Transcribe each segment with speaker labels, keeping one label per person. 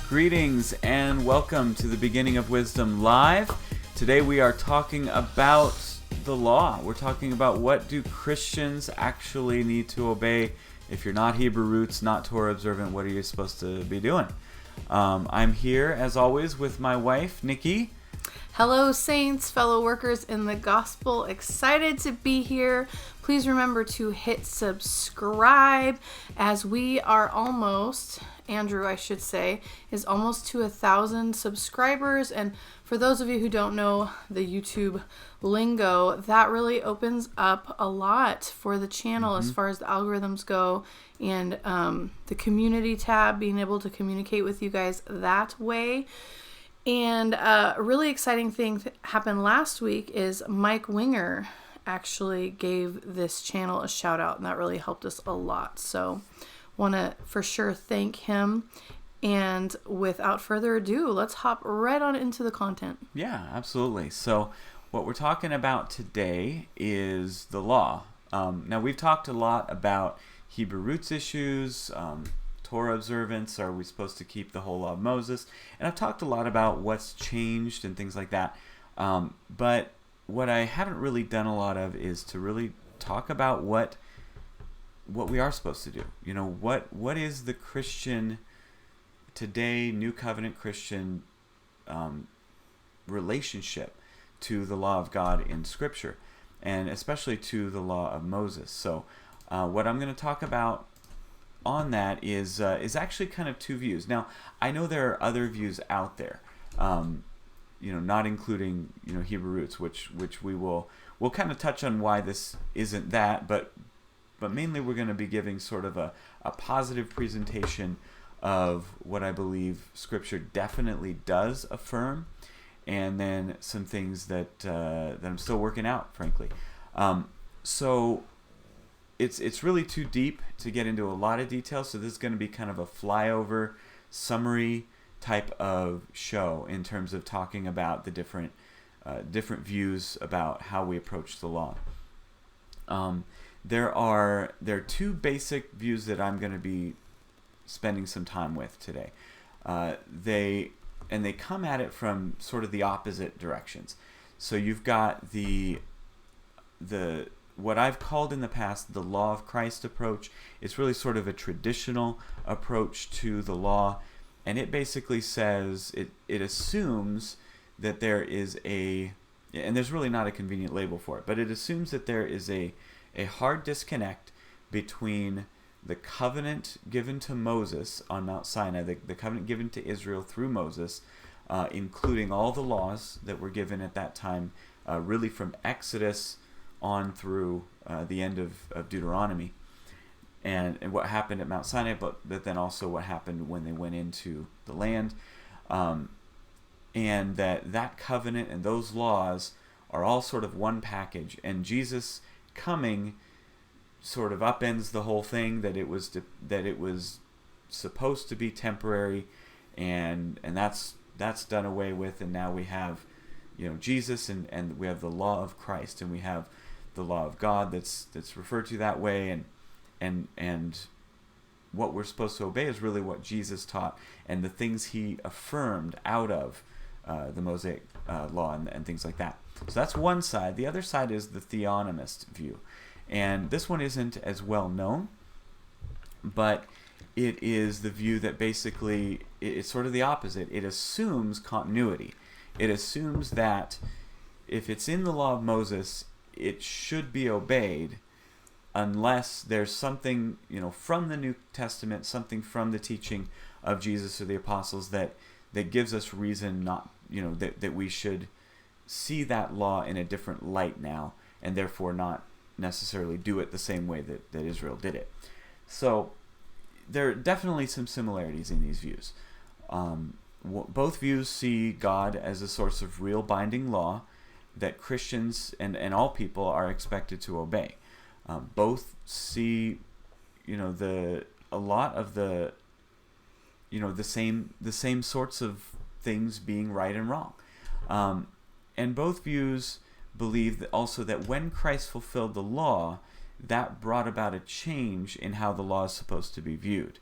Speaker 1: Greetings and welcome to the Beginning of Wisdom Live. Today we are talking about the law. We're talking about what do Christians actually need to obey. If you're not Hebrew roots, not Torah observant, what are you supposed to be doing? I'm here, as always, with my wife, Nikki.
Speaker 2: Hello, saints, fellow workers in the gospel. Excited to be here. Please remember to hit subscribe as we are almost, Andrew, I should say, is almost to 1,000 subscribers. And for those of you who don't know the YouTube lingo, that really opens up a lot for the channel as far as the algorithms go, and the community tab, being able to communicate with you guys that way. And a really exciting thing happened last week is Mike Winger actually gave this channel a shout out, and that really helped us a lot. So want to for sure thank him. And without further ado, let's hop right on into the content.
Speaker 1: Yeah, absolutely. So what we're talking about today is the law. Now, we've talked a lot about Hebrew roots issues, Torah observance. Are we supposed to keep the whole law of Moses? And I've talked a lot about what's changed and things like that. But what I haven't really done a lot of is to really talk about what we are supposed to do. You know, what is the Christian today, New Covenant Christian relationship to the law of God in Scripture, and especially to the law of Moses. So what I'm going to talk about on that is actually kind of two views. Now, I know there are other views out there, not including Hebrew roots, which we'll kind of touch on why this isn't that, but mainly we're going to be giving sort of a positive presentation of what I believe Scripture definitely does affirm, and then some things that I'm still working out, frankly. So it's really too deep to get into a lot of detail, so this is going to be kind of a flyover summary type of show in terms of talking about the different views about how we approach the law. There are two basic views that I'm going to be spending some time with today. They come at it from sort of the opposite directions. So you've got the what I've called in the past the law of Christ approach. It's really sort of a traditional approach to the law, and it basically says it assumes that there is and there's really not a convenient label for it, but it assumes that there is a hard disconnect between the covenant given to Moses on Mount Sinai, the covenant given to Israel through Moses, including all the laws that were given at that time, really from Exodus on through the end of Deuteronomy, and what happened at Mount Sinai, but then also what happened when they went into the land, and that covenant and those laws are all sort of one package, and Jesus coming sort of upends the whole thing, that it was supposed to be temporary, and that's done away with, and now we have Jesus, and we have the law of Christ, and we have the law of God that's referred to that way, and what we're supposed to obey is really what Jesus taught and the things he affirmed out of the Mosaic law and things like that. So that's one side. The other side is the theonomist view, and this one isn't as well known, but it is the view that basically it's sort of the opposite. It assumes continuity. It assumes that if it's in the law of Moses, it should be obeyed unless there's something from the New Testament, something from the teaching of Jesus or the apostles that gives us reason not that we should see that law in a different light now, and therefore not necessarily do it the same way that Israel did it. So there are definitely some similarities in these views. Both views see God as a source of real binding law that Christians and all people are expected to obey. Both see a lot of the same sorts of things being right and wrong. And both views believe that also that when Christ fulfilled the law, that brought about a change in how the law is supposed to be viewed.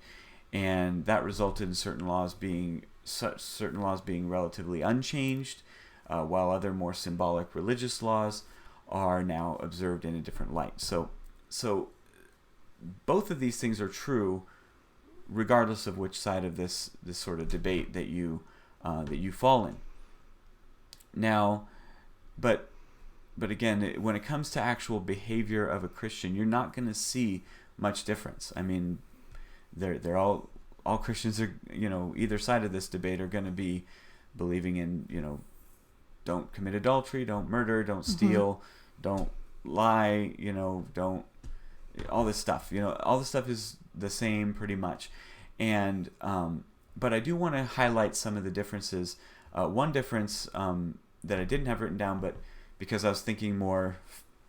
Speaker 1: and that resulted in certain laws being relatively unchanged, while other more symbolic religious laws are now observed in a different light. So both of these things are true, regardless of which side of this sort of debate that you fall in. Now, but again, when it comes to actual behavior of a Christian, you're not going to see much difference. I mean, they're all Christians are, either side of this debate are going to be believing in, don't commit adultery, don't murder, don't steal, don't lie, don't, all this stuff. All this stuff is the same pretty much. And but I do want to highlight some of the differences. One difference that I didn't have written down, but because I was thinking more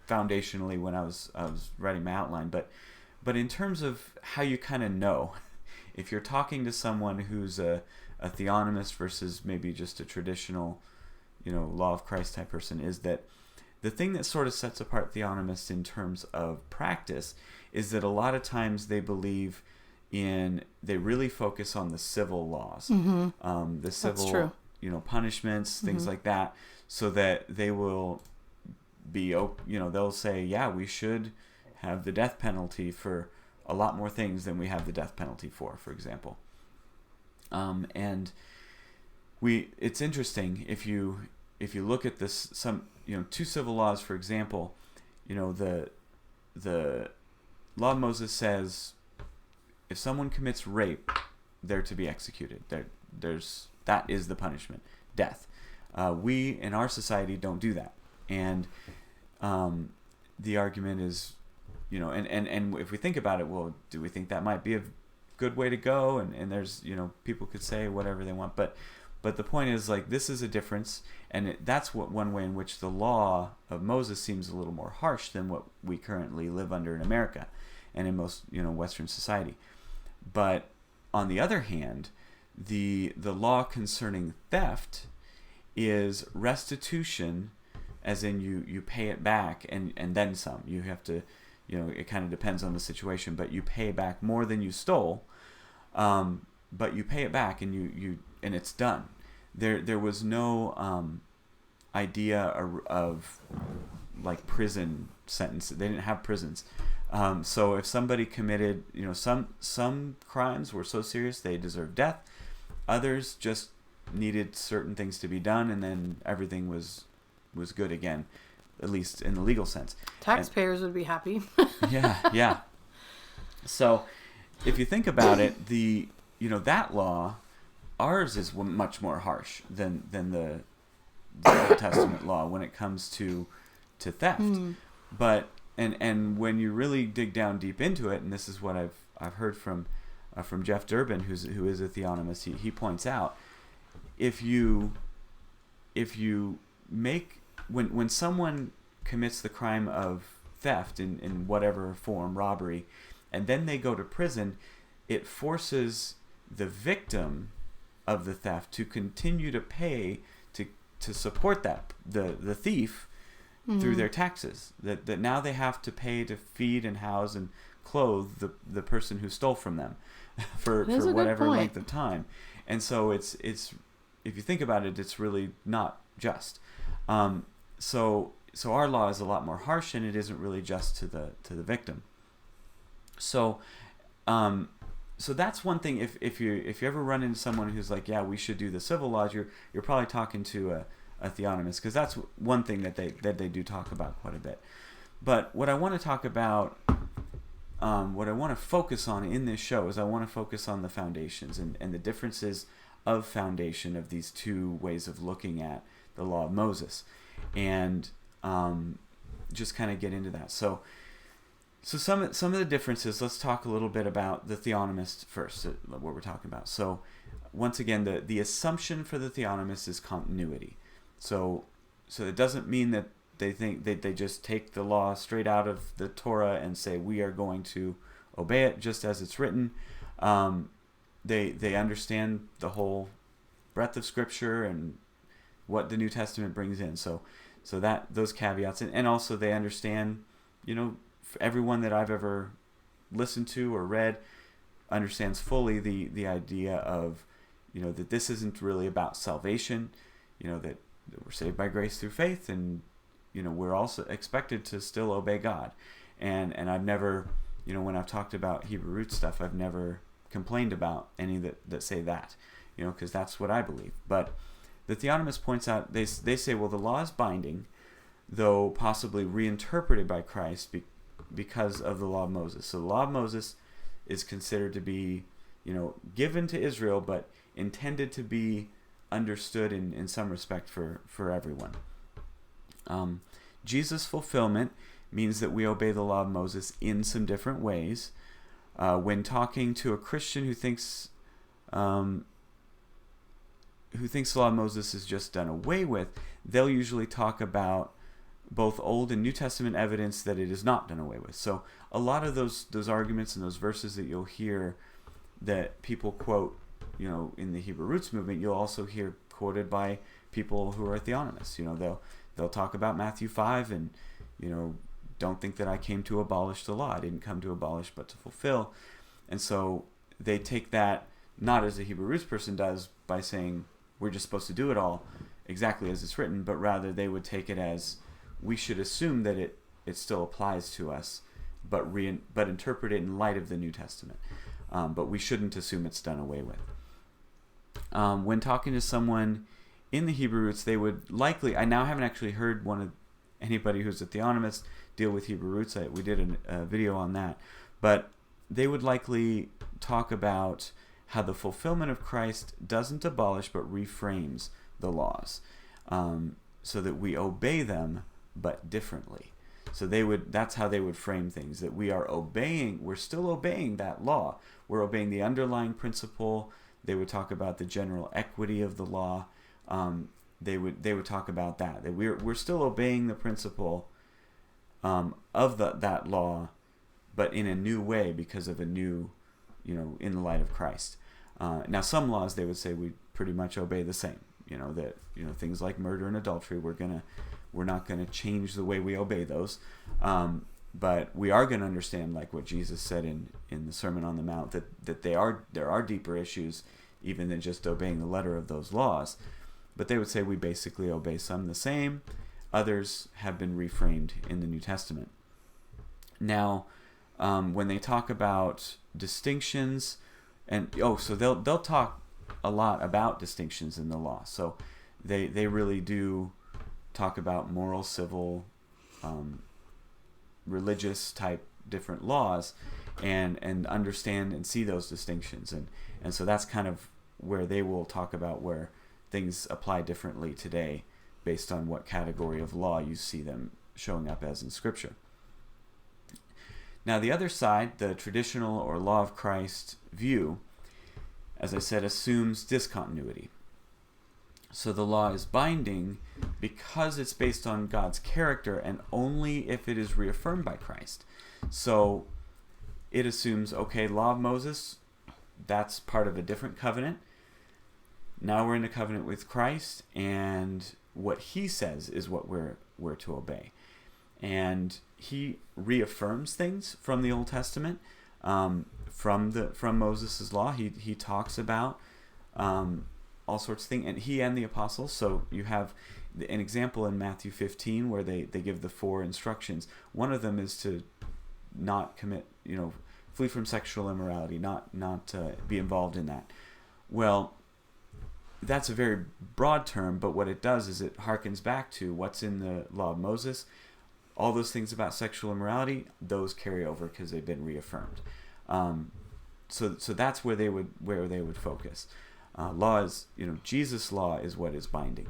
Speaker 1: foundationally when I was writing my outline, but in terms of how you kind of know if you're talking to someone who's a theonomist versus maybe just a traditional, law of Christ type person, is that the thing that sort of sets apart theonomists in terms of practice is that a lot of times they believe they really focus on the civil laws, the civil, punishments, things like that, so that they will be, they'll say, yeah, we should have the death penalty for a lot more things than we have the death penalty for example. And it's interesting if you look at this, two civil laws, for example, the law of Moses says if someone commits rape, they're to be executed. That is the punishment, death. We in our society don't do that, and the argument is, and if we think about it, well, do we think that might be a good way to go? And there's, people could say whatever they want, but the point is, like, this is a difference, and that's one way in which the law of Moses seems a little more harsh than what we currently live under in America and in most, Western society. But on the other hand, the law concerning theft is restitution, as in you pay it back and then some. You have to, it kind of depends on the situation, but you pay back more than you stole, but you pay it back and and it's done. There was no idea of like prison sentence. They didn't have prisons. So if somebody committed, some crimes were so serious they deserved death. Others just needed certain things to be done, and then everything was good again, at least in the legal sense.
Speaker 2: Taxpayers would be happy.
Speaker 1: Yeah. So if you think about it, that law, ours is much more harsh than the Old Testament law when it comes to theft. But and when you really dig down deep into it, and this is what I've heard from Jeff Durbin, who is a theonomist, he points out, if you make when someone commits the crime of theft in whatever form, robbery, and then they go to prison, it forces the victim of the theft to continue to pay to support the thief through their taxes. That now they have to pay to feed and house and clothe the person who stole from them for whatever length of time. And so it's if you think about it, it's really not just. So our law is a lot more harsh, and it isn't really just to the victim. So that's one thing. If you ever run into someone who's like, yeah, we should do the civil laws, you're probably talking to a theonomist, because that's one thing that they do talk about quite a bit. But what I want to talk about, what I want to focus on in this show is I want to focus on the foundations and the differences of foundation of these two ways of looking at the law of Moses, and just kind of get into that. So some of the differences. Let's talk a little bit about the theonomist first. What we're talking about. So once again, the assumption for the theonomist is continuity. So it doesn't mean that they think they just take the law straight out of the Torah and say we are going to obey it just as it's written. They understand the whole breadth of Scripture and what the New Testament brings in. So that those caveats, and also they understand, everyone that I've ever listened to or read, understands fully the idea of, that this isn't really about salvation, that we're saved by grace through faith, and we're also expected to still obey God. And I've never, when I've talked about Hebrew root stuff, I've never complained about any that say that, because that's what I believe. But the Theonomist points out, they say, well, the law is binding, though possibly reinterpreted by Christ because of the law of Moses. So the law of Moses is considered to be, given to Israel, but intended to be understood in some respect for everyone. Jesus' fulfillment means that we obey the law of Moses in some different ways. When talking to a Christian who thinks the law of Moses is just done away with, they'll usually talk about both Old and New Testament evidence that it is not done away with. So a lot of those arguments and those verses that you'll hear that people quote, in the Hebrew roots movement, you'll also hear quoted by people who are theonomists. They'll talk about Matthew 5 and, don't think that I came to abolish the law. I didn't come to abolish but to fulfill. And so they take that not as a Hebrew roots person does by saying we're just supposed to do it all exactly as it's written, but rather they would take it as we should assume that it still applies to us, but interpret it in light of the New Testament. But we shouldn't assume it's done away with. When talking to someone in the Hebrew roots, they would likely, I now haven't actually heard anybody who's a theonomist deal with Hebrew roots. We did a video on that. But they would likely talk about how the fulfillment of Christ doesn't abolish but reframes the laws, so that we obey them but differently. So that's how they would frame things, that we're still obeying that law. We're obeying the underlying principle. They would talk about the general equity of the law. They would talk about that we're still obeying the principle of that law, but in a new way because of a new, in the light of Christ. Now some laws they would say we pretty much obey the same. Things like murder and adultery, we're not gonna change the way we obey those. But we are going to understand, like what Jesus said in the Sermon on the Mount, that there are deeper issues even than just obeying the letter of those laws. But they would say we basically obey some the same. Others have been reframed in the New Testament. Now, when they talk about distinctions, so they'll talk a lot about distinctions in the law. So they really do talk about moral, civil, religious type different laws, and understand and see those distinctions, and so that's kind of where they will talk about where things apply differently today based on what category of law you see them showing up as in Scripture. Now the other side, the traditional or law of Christ view, as I said, assumes discontinuity. So the law is binding because it's based on God's character and only if it is reaffirmed by Christ. So it assumes, okay, law of Moses, that's part of a different covenant. Now we're in a covenant with Christ, and what he says is what we're to obey. And he reaffirms things from the Old Testament, from Moses' law. He talks about all sorts of things, and he and the apostles. So you have an example in Matthew 15 where they give the 4 instructions. One of them is to not commit, flee from sexual immorality, not be involved in that. Well, that's a very broad term, but what it does is it harkens back to what's in the law of Moses. All those things about sexual immorality, those carry over because they've been reaffirmed. So that's where they would focus. Law is, Jesus' law is what is binding.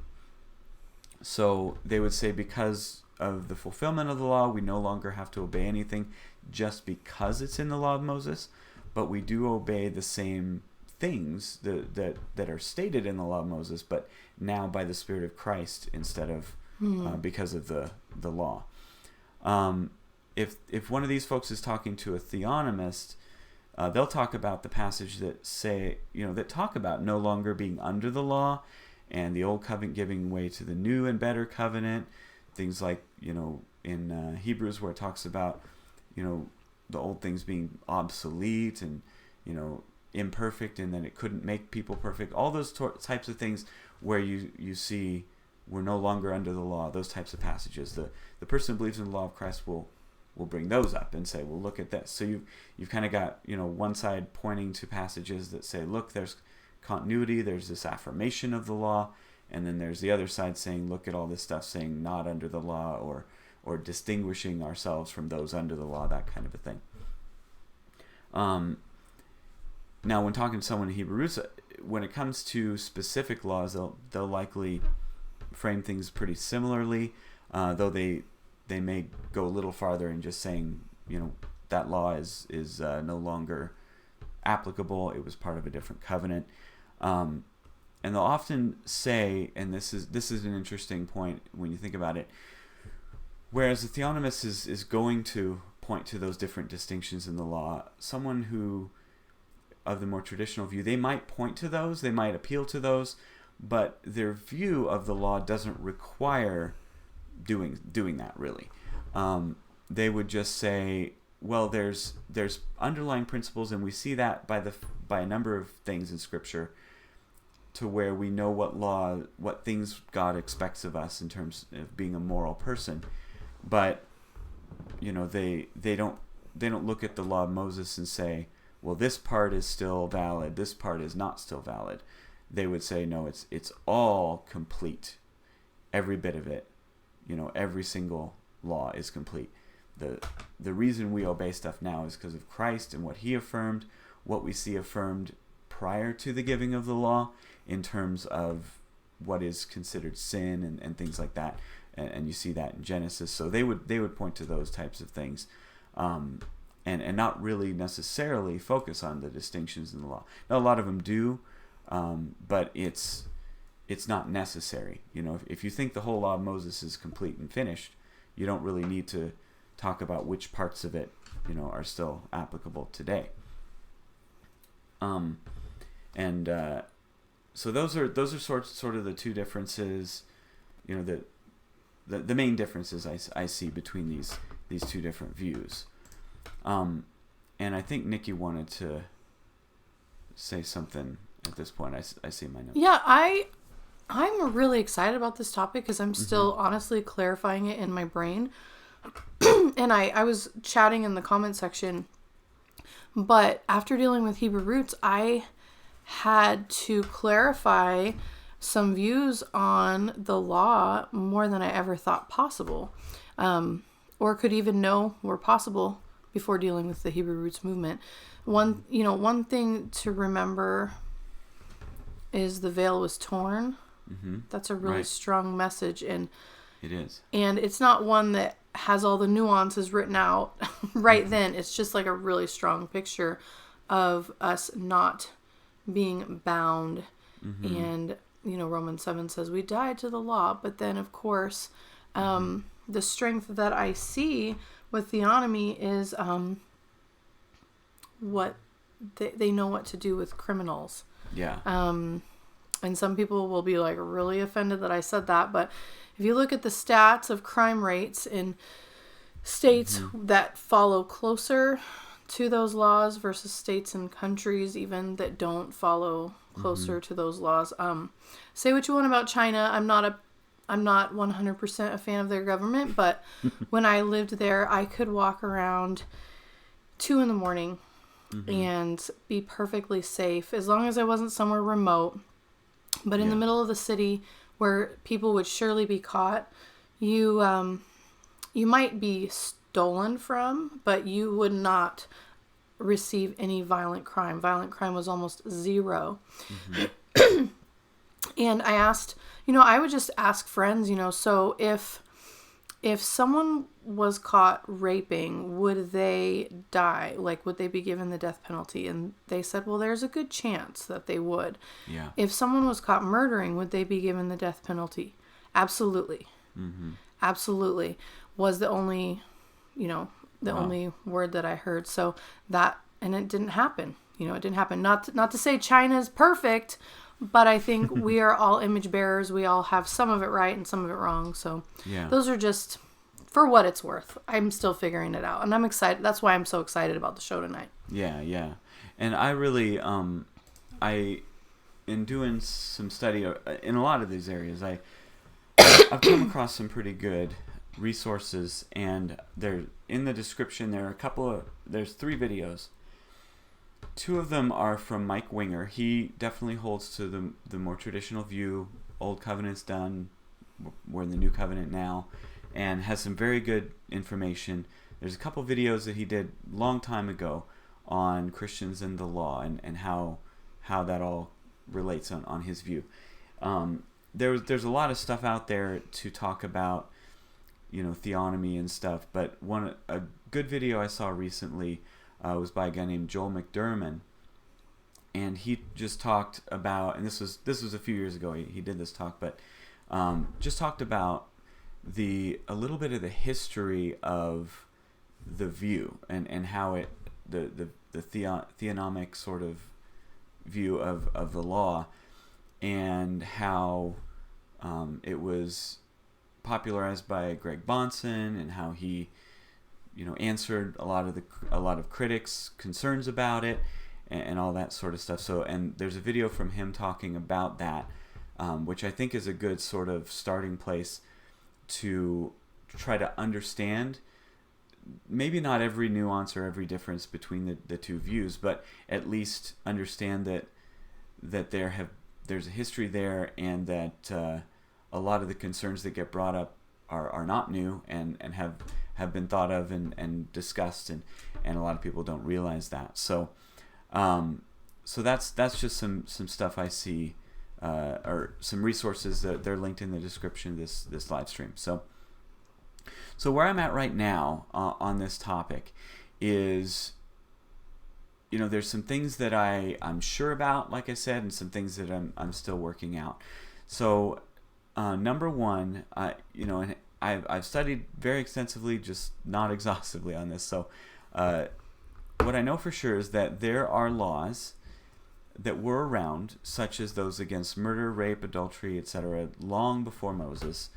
Speaker 1: So they would say because of the fulfillment of the law, we no longer have to obey anything just because it's in the law of Moses, but we do obey the same things that are stated in the law of Moses, but now by the Spirit of Christ instead of because of the law. If one of these folks is talking to a theonomist, they'll talk about the passage that say, that talk about no longer being under the law and the old covenant giving way to the new and better covenant. Things like, in Hebrews where it talks about, the old things being obsolete and, imperfect, and then it couldn't make people perfect. All those types of things where you see we're no longer under the law. Those types of passages. The person who believes in the law of Christ will bring those up and say, well, look at this. So you've kind of got one side pointing to passages that say, look, there's continuity, there's this affirmation of the law, and then there's the other side saying, look at all this stuff saying not under the law, or distinguishing ourselves from those under the law, that kind of a thing. Now, when talking to someone in Hebrew roots, when it comes to specific laws, they'll likely frame things pretty similarly, though they may go a little farther in just saying, that law is no longer applicable. It was part of a different covenant. And they'll often say, and this is an interesting point when you think about it, whereas the theonomist is going to point to those different distinctions in the law, someone who, of the more traditional view, they might point to those, they might appeal to those, but their view of the law doesn't require doing that, really. They would just say, well, there's underlying principles, and we see that by a number of things in Scripture, to where we know what things God expects of us in terms of being a moral person. But they don't look at the law of Moses and say, well, this part is still valid, this part is not still valid. They would say, no, it's all complete, every bit of it. Every single law is complete. The reason we obey stuff now is because of Christ and what he affirmed, what we see affirmed prior to the giving of the law in terms of what is considered sin and things like that. And you see that in Genesis. So they would point to those types of things, and not really necessarily focus on the distinctions in the law. Now, a lot of them do, but it's not necessary. If you think the whole law of Moses is complete and finished, you don't really need to talk about which parts of it, are still applicable today. So those are sort of the two differences, the main differences I see between these two different views. And I think Nikki wanted to say something at this point. I see my notes.
Speaker 2: Yeah, I'm really excited about this topic because I'm still honestly clarifying it in my brain. And I was chatting in the comment section, but after dealing with Hebrew roots, I had to clarify some views on the law more than I ever thought possible, or could even know were possible before dealing with the Hebrew roots movement. One thing to remember is the veil was torn. Mm-hmm. That's a really strong message, and
Speaker 1: it is.
Speaker 2: And it's not one that has all the nuances written out right then. It's just like a really strong picture of us not being bound. Mm-hmm. And Romans 7 says we died to the law, but then of course the strength that I see with Theonomy is what they know what to do with criminals. Yeah. And some people will be like really offended that I said that, but if you look at the stats of crime rates in states that follow closer to those laws versus states and countries even that don't follow closer to those laws. Say what you want about China. I'm not 100% a fan of their government, but when I lived there, I could walk around 2 a.m. and be perfectly safe as long as I wasn't somewhere remote. But in the middle of the city where people would surely be caught, you might be stolen from, but you would not receive any violent crime. Violent crime was almost zero. And I asked, I would just ask friends, so if someone was caught raping, would they die? Like, would they be given the death penalty? And they said, well, there's a good chance that they would. Yeah. If someone was caught murdering, would they be given the death penalty? Absolutely. Absolutely. Was the only, only word that I heard. So and it didn't happen. It didn't happen. Not to say China's perfect, but I think we are all image bearers. We all have some of it right and some of it wrong. So those are just for what it's worth. I'm still figuring it out, and I'm excited. That's why I'm so excited about the show tonight.
Speaker 1: Yeah. And I really, in doing some study in a lot of these areas, I've come across some pretty good resources, and there in the description there's 3 videos. 2 of them are from Mike Winger. He definitely holds to the more traditional view. Old Covenant's done, we're in the New Covenant now, and has some very good information. There's a couple videos that he did long time ago on Christians and the law, and how that all relates on his view. There's a lot of stuff out there to talk about, theonomy and stuff, but a good video I saw recently was by a guy named Joel McDermott, and he just talked about, and this was a few years ago he did this talk, but just talked about a little bit of the history of the view and how the theonomic sort of view of the law, and how it was popularized by Greg Bonson, and how he answered a lot of critics' concerns about it, and all that sort of stuff. So, and there's a video from him talking about that, which I think is a good sort of starting place to try to understand, maybe not every nuance or every difference between the 2 views, but at least understand that there's a history there, and that a lot of the concerns that get brought up are not new, and have been thought of and discussed, and a lot of people don't realize that. So that's just some stuff I see, or some resources that they're linked in the description of this live stream. So where I'm at right now on this topic is, there's some things that I'm sure about, like I said, and some things that I'm still working out. So number one, and I've studied very extensively, just not exhaustively on this. So what I know for sure is that there are laws that were around, such as those against murder, rape, adultery, etc., long before Moses.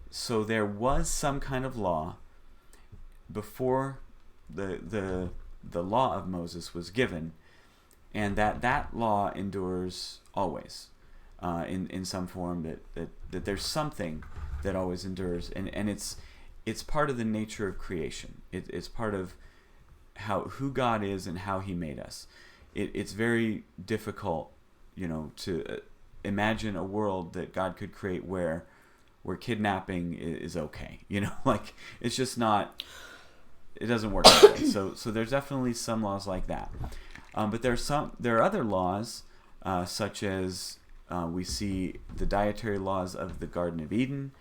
Speaker 1: So there was some kind of law before the law of Moses was given, and that law endures always, in some form, that there's something that always endures, and it's part of the nature of creation. It's part of who God is and how He made us. It's very difficult, to imagine a world that God could create where kidnapping is okay. Like, it's just not. It doesn't work that way. So there's definitely some laws like that. But there are other laws, such as we see the dietary laws of the Garden of Eden,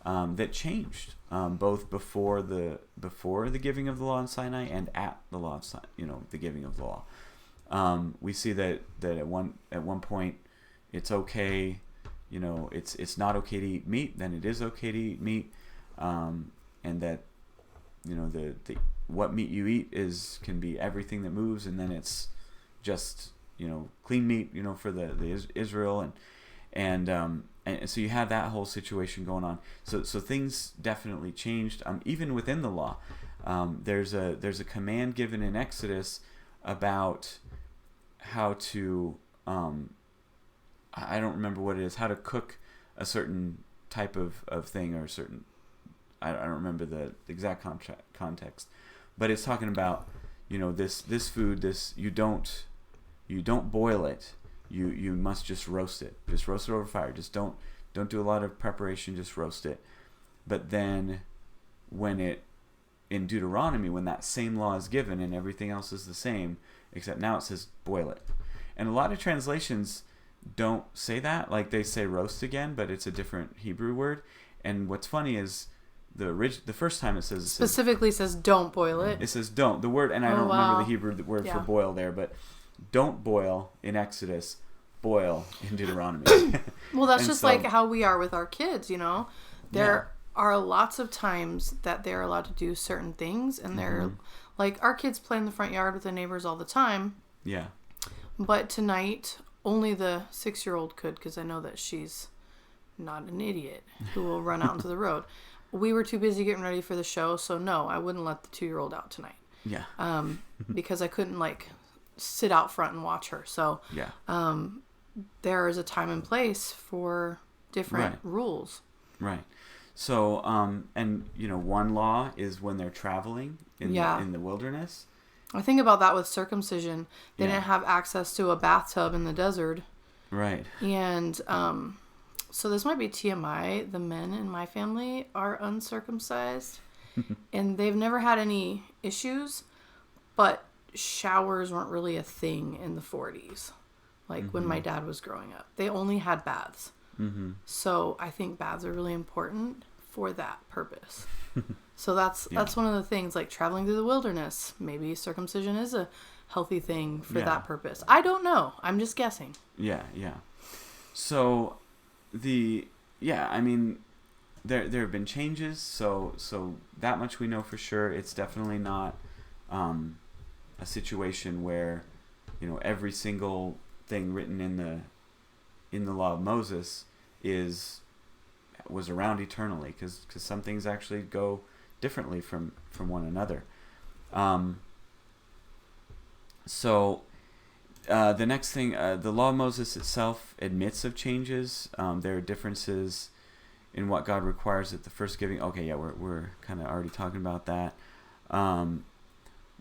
Speaker 1: that changed, both before the giving of the law in Sinai and at the law of the giving of the law. We see that at one point it's okay, it's not okay to eat meat, then it is okay to eat meat, and that the what meat you eat can be everything that moves, and then it's just clean meat for the Israel, and so you have that whole situation going on. So things definitely changed, even within the law. There's a command given in Exodus about how to I don't remember what it is, how to cook a certain type of thing, or a certain, I don't remember the exact context, but it's talking about this food, you don't boil it, you must just roast it over fire, just don't do a lot of preparation, just roast it. But then in Deuteronomy, when that same law is given and everything else is the same, except now it says boil it, and a lot of translations don't say that, like they say roast again, but it's a different Hebrew word. And what's funny is the first time it
Speaker 2: specifically says don't boil it.
Speaker 1: It says don't. The word, and I don't remember the Hebrew word for boil there, but don't boil in Exodus, boil in Deuteronomy.
Speaker 2: Well, that's just like how we are with our kids, There are lots of times that they're allowed to do certain things, and they're like, our kids play in the front yard with the neighbors all the time. Yeah. But tonight, only the 6-year-old could, because I know that she's not an idiot who will run out into the road. We were too busy getting ready for the show, so no, I wouldn't let the 2-year-old out tonight. Yeah. Because I couldn't sit out front and watch her. So
Speaker 1: Yeah.
Speaker 2: There is a time and place for different
Speaker 1: Right.
Speaker 2: rules.
Speaker 1: Right. So, and one law is when they're traveling in the wilderness.
Speaker 2: I think about that with circumcision. They
Speaker 1: Yeah.
Speaker 2: didn't have access to a bathtub in the desert.
Speaker 1: Right.
Speaker 2: And so this might be TMI. The men in my family are uncircumcised. And they've never had any issues. But showers weren't really a thing in the 40s. Like when my dad was growing up. They only had baths.
Speaker 1: Mm-hmm.
Speaker 2: So I think baths are really important for that purpose. So that's one of the things, like traveling through the wilderness. Maybe circumcision is a healthy thing for that purpose. I don't know. I'm just guessing.
Speaker 1: Yeah, yeah. So I mean, there have been changes. So that much we know for sure. It's definitely not a situation where every single thing written in the law of Moses was around eternally, because some things actually go differently from one another. So the next thing, the law of Moses itself admits of changes. There are differences in what God requires at the first giving. Okay, yeah, we're kind of already talking about that.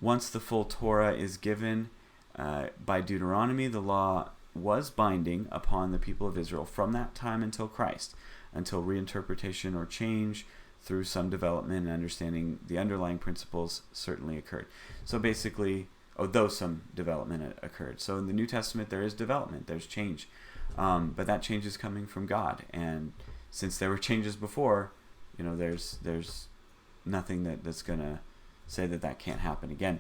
Speaker 1: Once the full Torah is given by Deuteronomy, the law was binding upon the people of Israel from that time until Christ, until reinterpretation or change through some development and understanding the underlying principles certainly occurred. So basically, though some development occurred. So in the New Testament, there is development, there's change. But that change is coming from God. And since there were changes before, there's nothing that's going to say that can't happen again.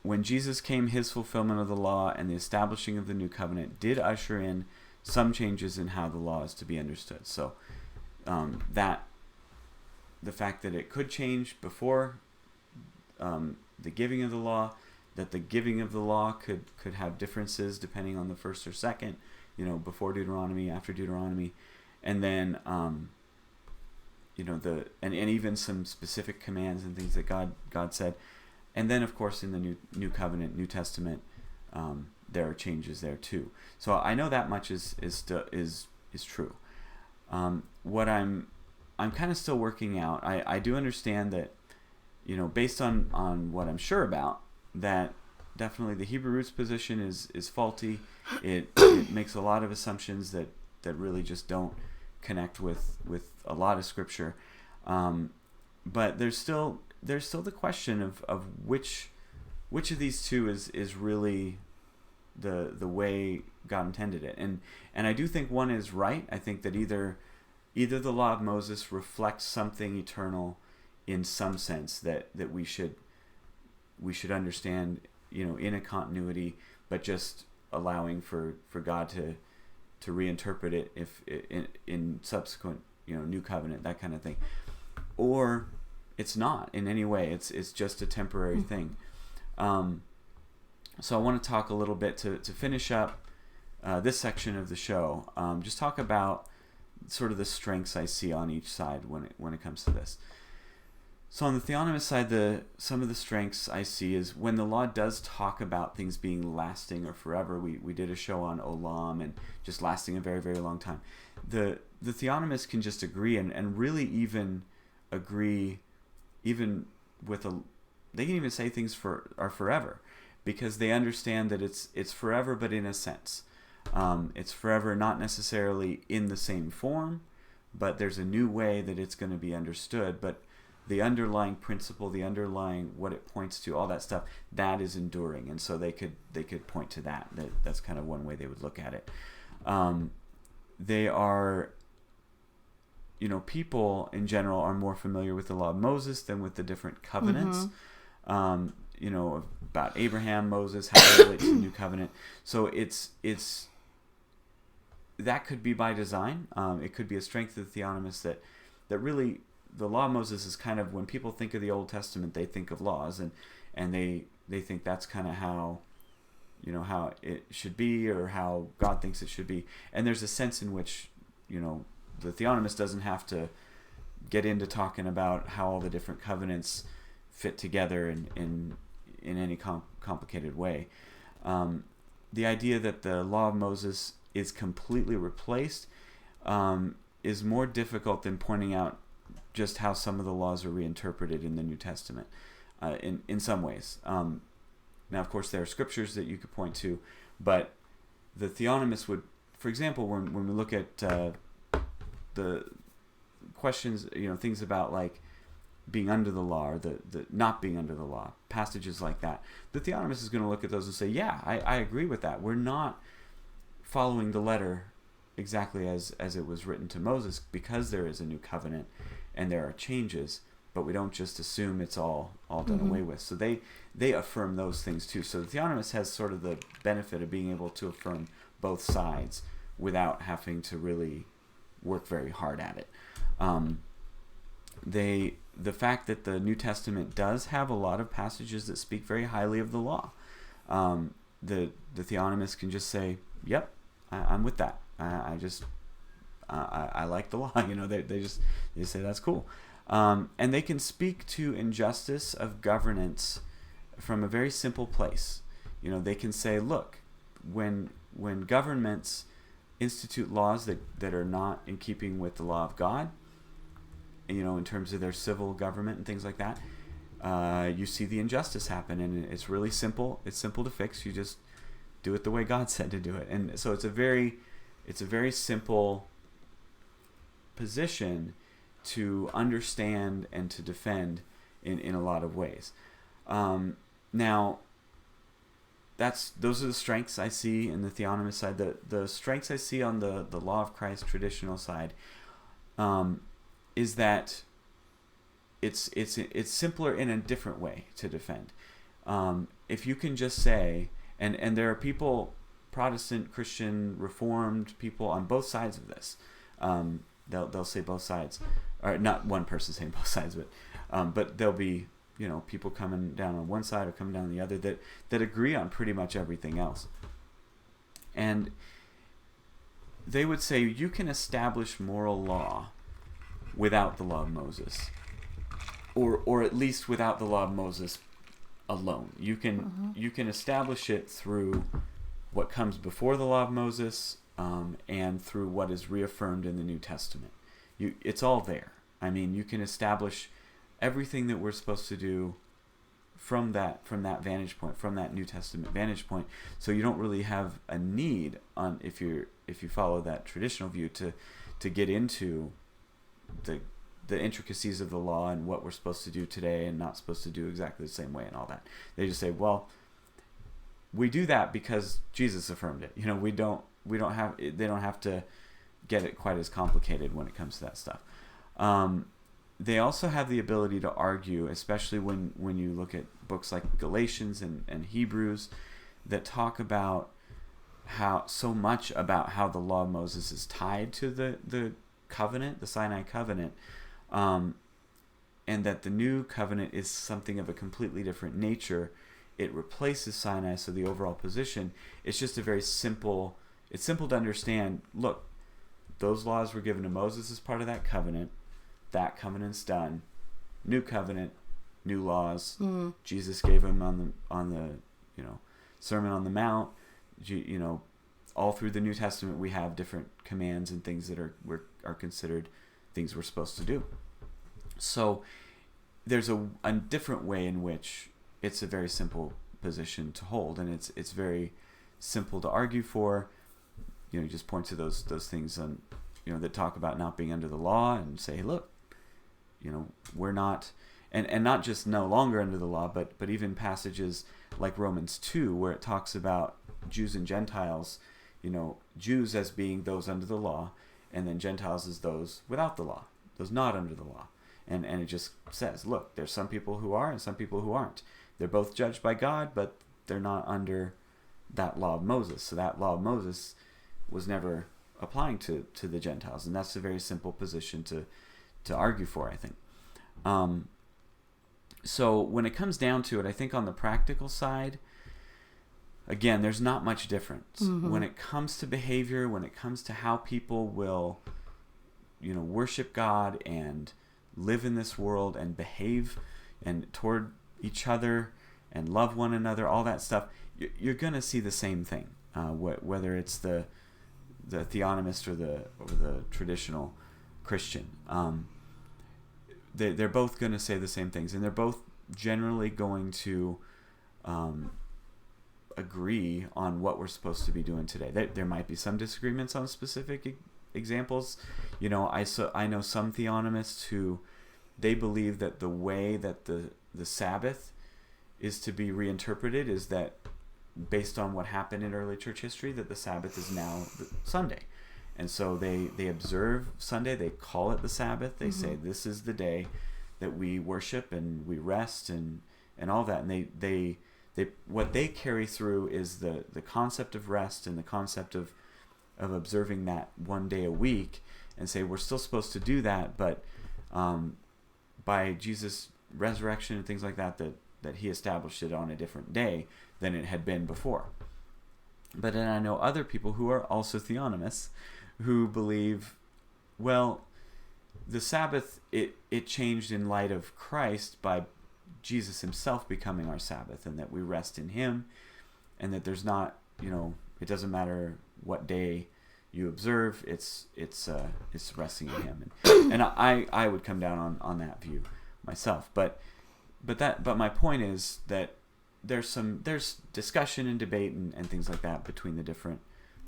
Speaker 1: When Jesus came, his fulfillment of the law and the establishing of the new covenant did usher in some changes in how the law is to be understood. So that the fact that it could change before the giving of the law, that the giving of the law could have differences depending on the first or second, before Deuteronomy, after Deuteronomy, and then and even some specific commands and things that God said. And then, of course, in the New Covenant, New Testament, there are changes there too. So I know that much is true. What I'm kind of still working out. I do understand that, based on what I'm sure about, that definitely the Hebrew roots position is faulty. It makes a lot of assumptions that really just don't connect with a lot of scripture. But there's still the question of which of these two is really the way God intended it. And I do think one is right. I think that either the law of Moses reflects something eternal in some sense that we should understand, in a continuity, but just allowing for God to reinterpret it if in subsequent, new covenant, that kind of thing. Or it's not in any way. It's just a temporary thing. So I want to talk a little bit to finish up this section of the show. Just talk about sort of the strengths I see on each side when it comes to this. So on the theonomist side, some of the strengths I see is when the law does talk about things being lasting or forever. We did a show on olam and just lasting a very, very long time. The theonomists can just agree and really even agree, even with they can even say things are forever, because they understand that it's forever, but in a sense. It's forever not necessarily in the same form, but there's a new way that it's going to be understood. But the underlying principle, the underlying what it points to, all that stuff, that is enduring, and so they could point to that. That's kind of one way they would look at it. They are, people in general are more familiar with the law of Moses than with the different covenants. About Abraham, Moses, how they relate to the new covenant. So it's that could be by design. It could be a strength of the theonomists that really the law of Moses is kind of, when people think of the Old Testament, they think of laws, and they think that's kind of how how it should be, or how God thinks it should be. And there's a sense in which the theonomist doesn't have to get into talking about how all the different covenants fit together in in any complicated way. The idea that the law of Moses is completely replaced is more difficult than pointing out just how some of the laws are reinterpreted in the New Testament in some ways. Now, of course, there are scriptures that you could point to, but the theonomists would, for example, when we look at the questions, things about like being under the law or the not being under the law, passages like that, the theonomist is going to look at those and say, yeah, I agree with that. We're not following the letter exactly as it was written to Moses, because there is a new covenant and there are changes, but we don't just assume it's all done away with. So they affirm those things too. So the theonomist has sort of the benefit of being able to affirm both sides without having to really work very hard at it. The fact that the New Testament does have a lot of passages that speak very highly of the law, the theonomist can just say, yep, I'm with that. I like the law. They say that's cool. And they can speak to injustice of governance from a very simple place. They can say, look, when governments institute laws that are not in keeping with the law of God, in terms of their civil government and things like that, you see the injustice happen, and it's really simple. It's simple to fix. You just do it the way God said to do it. And so it's a very simple position to understand and to defend in a lot of ways. Now, those are the strengths I see in the theonomist side. The strengths I see on the law of Christ traditional side is that it's simpler in a different way to defend. If you can just say, and there are people, Protestant, Christian, Reformed people on both sides of this. They'll say both sides, or not one person saying both sides, but there'll be people coming down on one side or coming down on the other that agree on pretty much everything else. And they would say you can establish moral law without the law of Moses, or at least without the law of Moses alone. You can establish it through what comes before the law of Moses, and through what is reaffirmed in the New Testament. It's all there. I mean, you can establish everything that we're supposed to do from that vantage point, from that New Testament vantage point. So you don't really have a need on, if you follow that traditional view, to get into the intricacies of the law and what we're supposed to do today and not supposed to do exactly the same way and all that. They just say, well, we do that because Jesus affirmed it. They don't have to get it quite as complicated when it comes to that stuff. They also have the ability to argue, especially when you look at books like Galatians and Hebrews that talk about how the law of Moses is tied to the covenant, the Sinai covenant, and that the new covenant is something of a completely different nature. It replaces Sinai, so the overall position, it's just it's simple to understand. Look, those laws were given to Moses as part of that covenant. That covenant's done. New covenant, new laws. Jesus gave them on the Sermon on the Mount. All through the New Testament we have different commands and things that are considered things we're supposed to do. So there's a different way in which it's a very simple position to hold, and it's very simple to argue for. You just point to those things on that talk about not being under the law and say, look, we're not, and not just no longer under the law, but even passages like Romans 2 where it talks about Jews and Gentiles, Jews as being those under the law, and then Gentiles as those without the law, those not under the law. And it just says, look, there's some people who are and some people who aren't. They're both judged by God, but they're not under that law of Moses. So that law of Moses was never applying to the Gentiles. And that's a very simple position to argue for, I think. So when it comes down to it, I think on the practical side, again, there's not much difference. When it comes to behavior, when it comes to how people will, worship God and live in this world and behave and toward each other and love one another, all that stuff, you're going to see the same thing, whether it's the theonomist or the traditional Christian. They're both going to say the same things, and they're both generally going to agree on what we're supposed to be doing today. There might be some disagreements on specific examples. I know some theonomists who they believe that the way that the Sabbath is to be reinterpreted is that based on what happened in early church history, that the Sabbath is now Sunday. And so they observe Sunday, they call it the Sabbath, they say this is the day that we worship and we rest and all that. And they what they carry through is the concept of rest and the concept of observing that one day a week, and say we're still supposed to do that, but by Jesus' resurrection and things like that he established it on a different day than it had been before. But then I know other people who are also theonomists who believe, well, the Sabbath, it changed in light of Christ by Jesus himself becoming our Sabbath, and that we rest in him, and that there's not, it doesn't matter what day you observe, it's resting in him. And I would come down on that view myself. But my point is that there's discussion and debate and things like that between the different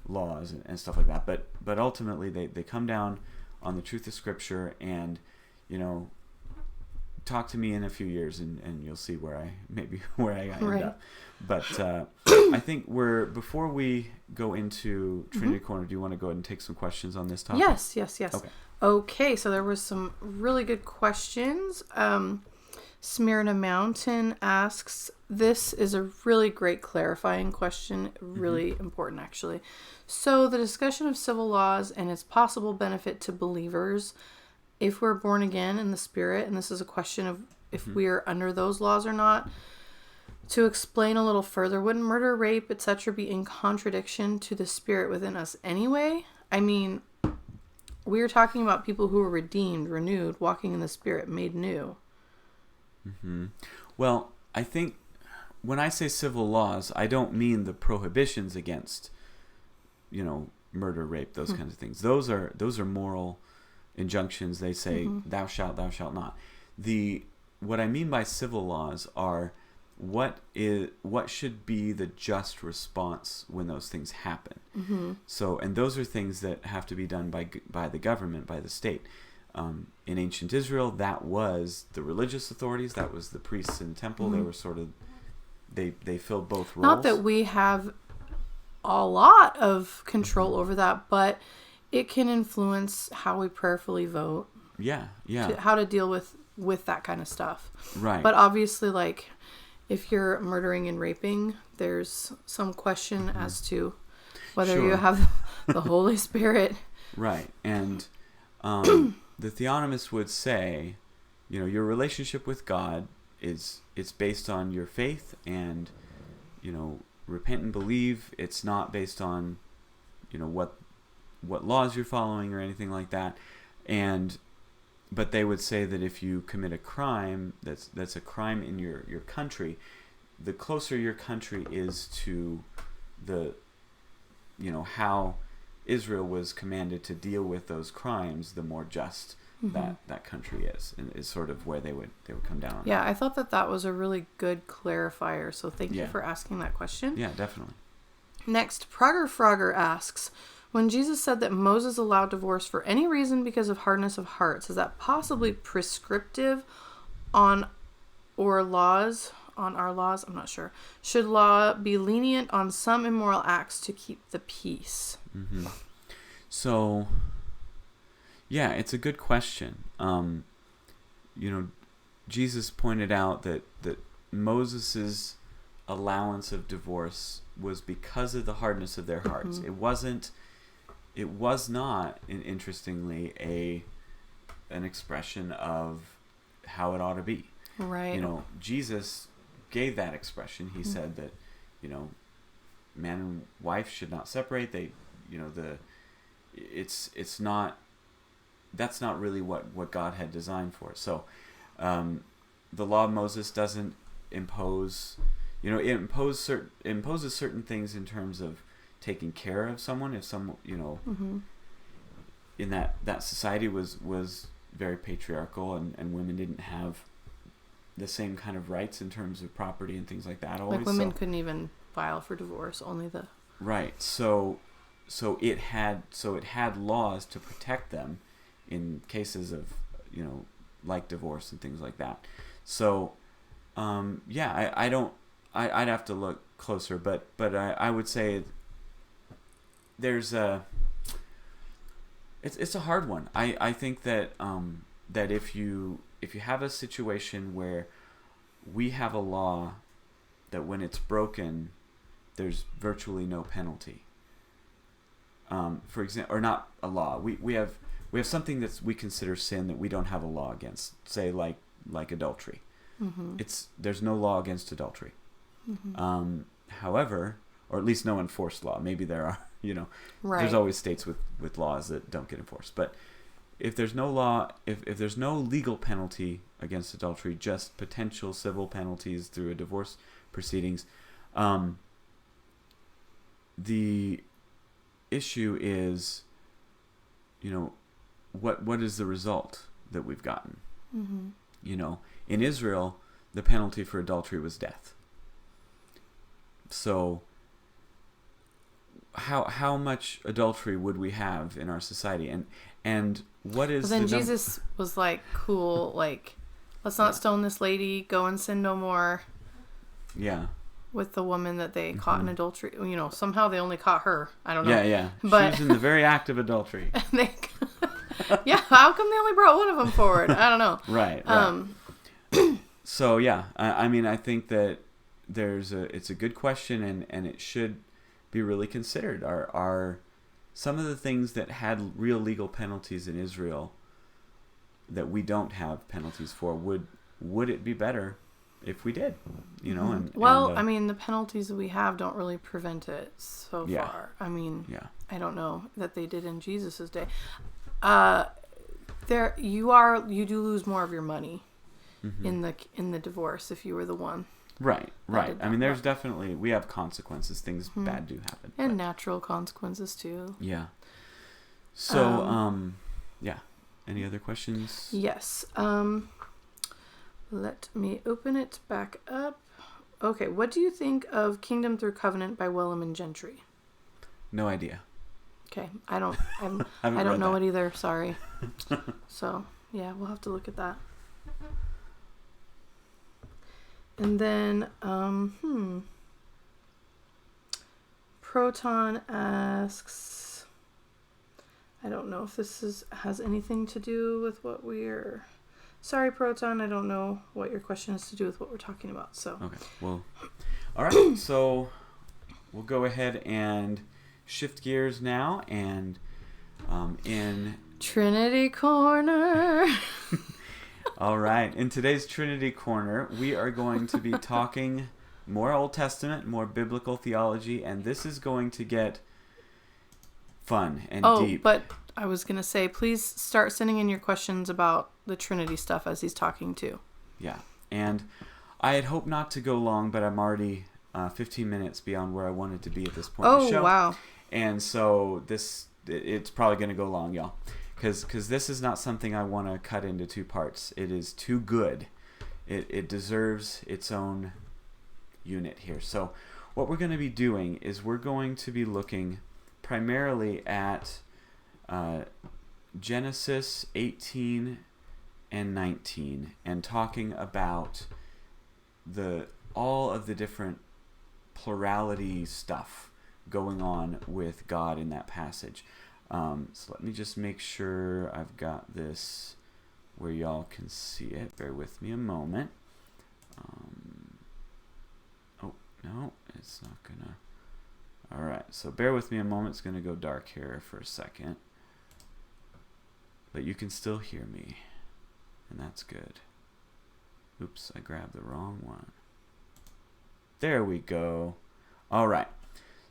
Speaker 1: laws and stuff like that. But ultimately they come down on the truth of Scripture, and talk to me in a few years and you'll see where I end up. But I think before we go into Trinity Corner, do you want to go ahead and take some questions on this topic?
Speaker 2: Yes. Okay, so there was some really good questions. Smyrna Mountain asks, this is a really great clarifying question, really important actually. So the discussion of civil laws and its possible benefit to believers if we're born again in the Spirit, and this is a question of if we are under those laws or not. To explain a little further, wouldn't murder, rape, etc. be in contradiction to the Spirit within us anyway? I mean, we are talking about people who are redeemed, renewed, walking in the Spirit, made new.
Speaker 1: Well, I think when I say civil laws, I don't mean the prohibitions against, murder, rape, those kinds of things. Those are moral injunctions. They say, thou shalt not. What I mean by civil laws are what should be the just response when those things happen. So, and those are things that have to be done by the government, by the state. In ancient Israel, that was the religious authorities, that was the priests in the temple. They were sort of, they filled both roles.
Speaker 2: Not that we have a lot of control over that, but it can influence how we prayerfully vote.
Speaker 1: Yeah.
Speaker 2: How to deal with that kind of stuff.
Speaker 1: Right.
Speaker 2: But obviously, like, if you're murdering and raping, there's some question as to whether you have the Holy Spirit.
Speaker 1: Right. And the theonomists would say, your relationship with God it's based on your faith and, repent and believe. It's not based on, what laws you're following or anything like that. But they would say that if you commit a crime that's a crime in your country, the closer your country is to the how Israel was commanded to deal with those crimes, the more just that country is, and is sort of where they would come down on.
Speaker 2: Yeah, I thought that was a really good clarifier, so thank you for asking that question.
Speaker 1: Yeah, definitely.
Speaker 2: Next, Prager Frogger asks, when Jesus said that Moses allowed divorce for any reason because of hardness of hearts, is that possibly prescriptive on our laws? I'm not sure. Should law be lenient on some immoral acts to keep the peace?
Speaker 1: So, yeah, it's a good question. Jesus pointed out that Moses's allowance of divorce was because of the hardness of their hearts. It was not, interestingly, an expression of how it ought to be.
Speaker 2: Right.
Speaker 1: Jesus gave that expression. He said that, man and wife should not separate. That's not really what God had designed for. So, the law of Moses doesn't impose, it imposes certain things in terms of taking care of someone. If someone, in that society was very patriarchal, and women didn't have the same kind of rights in terms of property and things like that. Always.
Speaker 2: Like women couldn't even file for divorce. Only the
Speaker 1: right. So it had laws to protect them in cases of like divorce and things like that. So I'd have to look closer, but I would say there's it's a hard one. I think that that if you have a situation where we have a law that when it's broken, there's virtually no penalty. For example, or not a law. We have something that we consider sin that we don't have a law against. Say like adultery.
Speaker 2: Mm-hmm.
Speaker 1: There's no law against adultery.
Speaker 2: Mm-hmm.
Speaker 1: However, or at least no enforced law. Maybe there are.
Speaker 2: Right.
Speaker 1: There's always states with laws that don't get enforced. But if there's no law, if there's no legal penalty against adultery, just potential civil penalties through a divorce proceedings, the issue is, what is the result that we've gotten?
Speaker 2: Mm-hmm.
Speaker 1: In Israel, the penalty for adultery was death. So how much adultery would we have in our society? And what is
Speaker 2: then Jesus was like, cool, like, let's not stone this lady, go and sin no more.
Speaker 1: Yeah.
Speaker 2: With the woman that they caught in adultery. Somehow they only caught her. I don't know.
Speaker 1: Yeah.
Speaker 2: But
Speaker 1: she was in the very act of adultery.
Speaker 2: Yeah, how come they only brought one of them forward? I don't know.
Speaker 1: Right. So, yeah, I think that it's a good question, and it should be really considered. Are some of the things that had real legal penalties in Israel that we don't have penalties for, would it be better if we did?
Speaker 2: The penalties that we have don't really prevent it so far. I don't know that they did in Jesus's day. You do lose more of your money in the divorce if you were the one.
Speaker 1: Right. There's definitely, we have consequences. Things bad do happen.
Speaker 2: And natural consequences too.
Speaker 1: Yeah. So, any other questions?
Speaker 2: Yes. Let me open it back up. Okay, what do you think of Kingdom Through Covenant by Willem and Gentry?
Speaker 1: No idea.
Speaker 2: Okay, I don't know it either. Sorry. So yeah, we'll have to look at that. And then, Proton asks, I don't know if this has anything to do with what we're... Sorry, Proton, I don't know what your question has to do with what we're talking about. So
Speaker 1: okay, well, all right. So we'll go ahead and shift gears now, and in
Speaker 2: Trinity Corner.
Speaker 1: All right. In today's Trinity Corner, we are going to be talking more Old Testament, more biblical theology, and this is going to get fun and deep.
Speaker 2: Oh, but I was going to say, please start sending in your questions about the Trinity stuff as he's talking too.
Speaker 1: Yeah. And I had hoped not to go long, but I'm already 15 minutes beyond where I wanted to be at this point in the show.
Speaker 2: Oh, wow.
Speaker 1: And so it's probably going to go long, y'all. Because this is not something I want to cut into two parts. It is too good. It deserves its own unit here. So what we're going to be doing is we're going to be looking primarily at Genesis 18 and 19 and talking about all of the different plurality stuff going on with God in that passage. So let me just make sure I've got this where y'all can see it. Bear with me a moment. Oh, no, it's not gonna. All right, so bear with me a moment. It's gonna go dark here for a second. But you can still hear me, and that's good. Oops, I grabbed the wrong one. There we go. All right.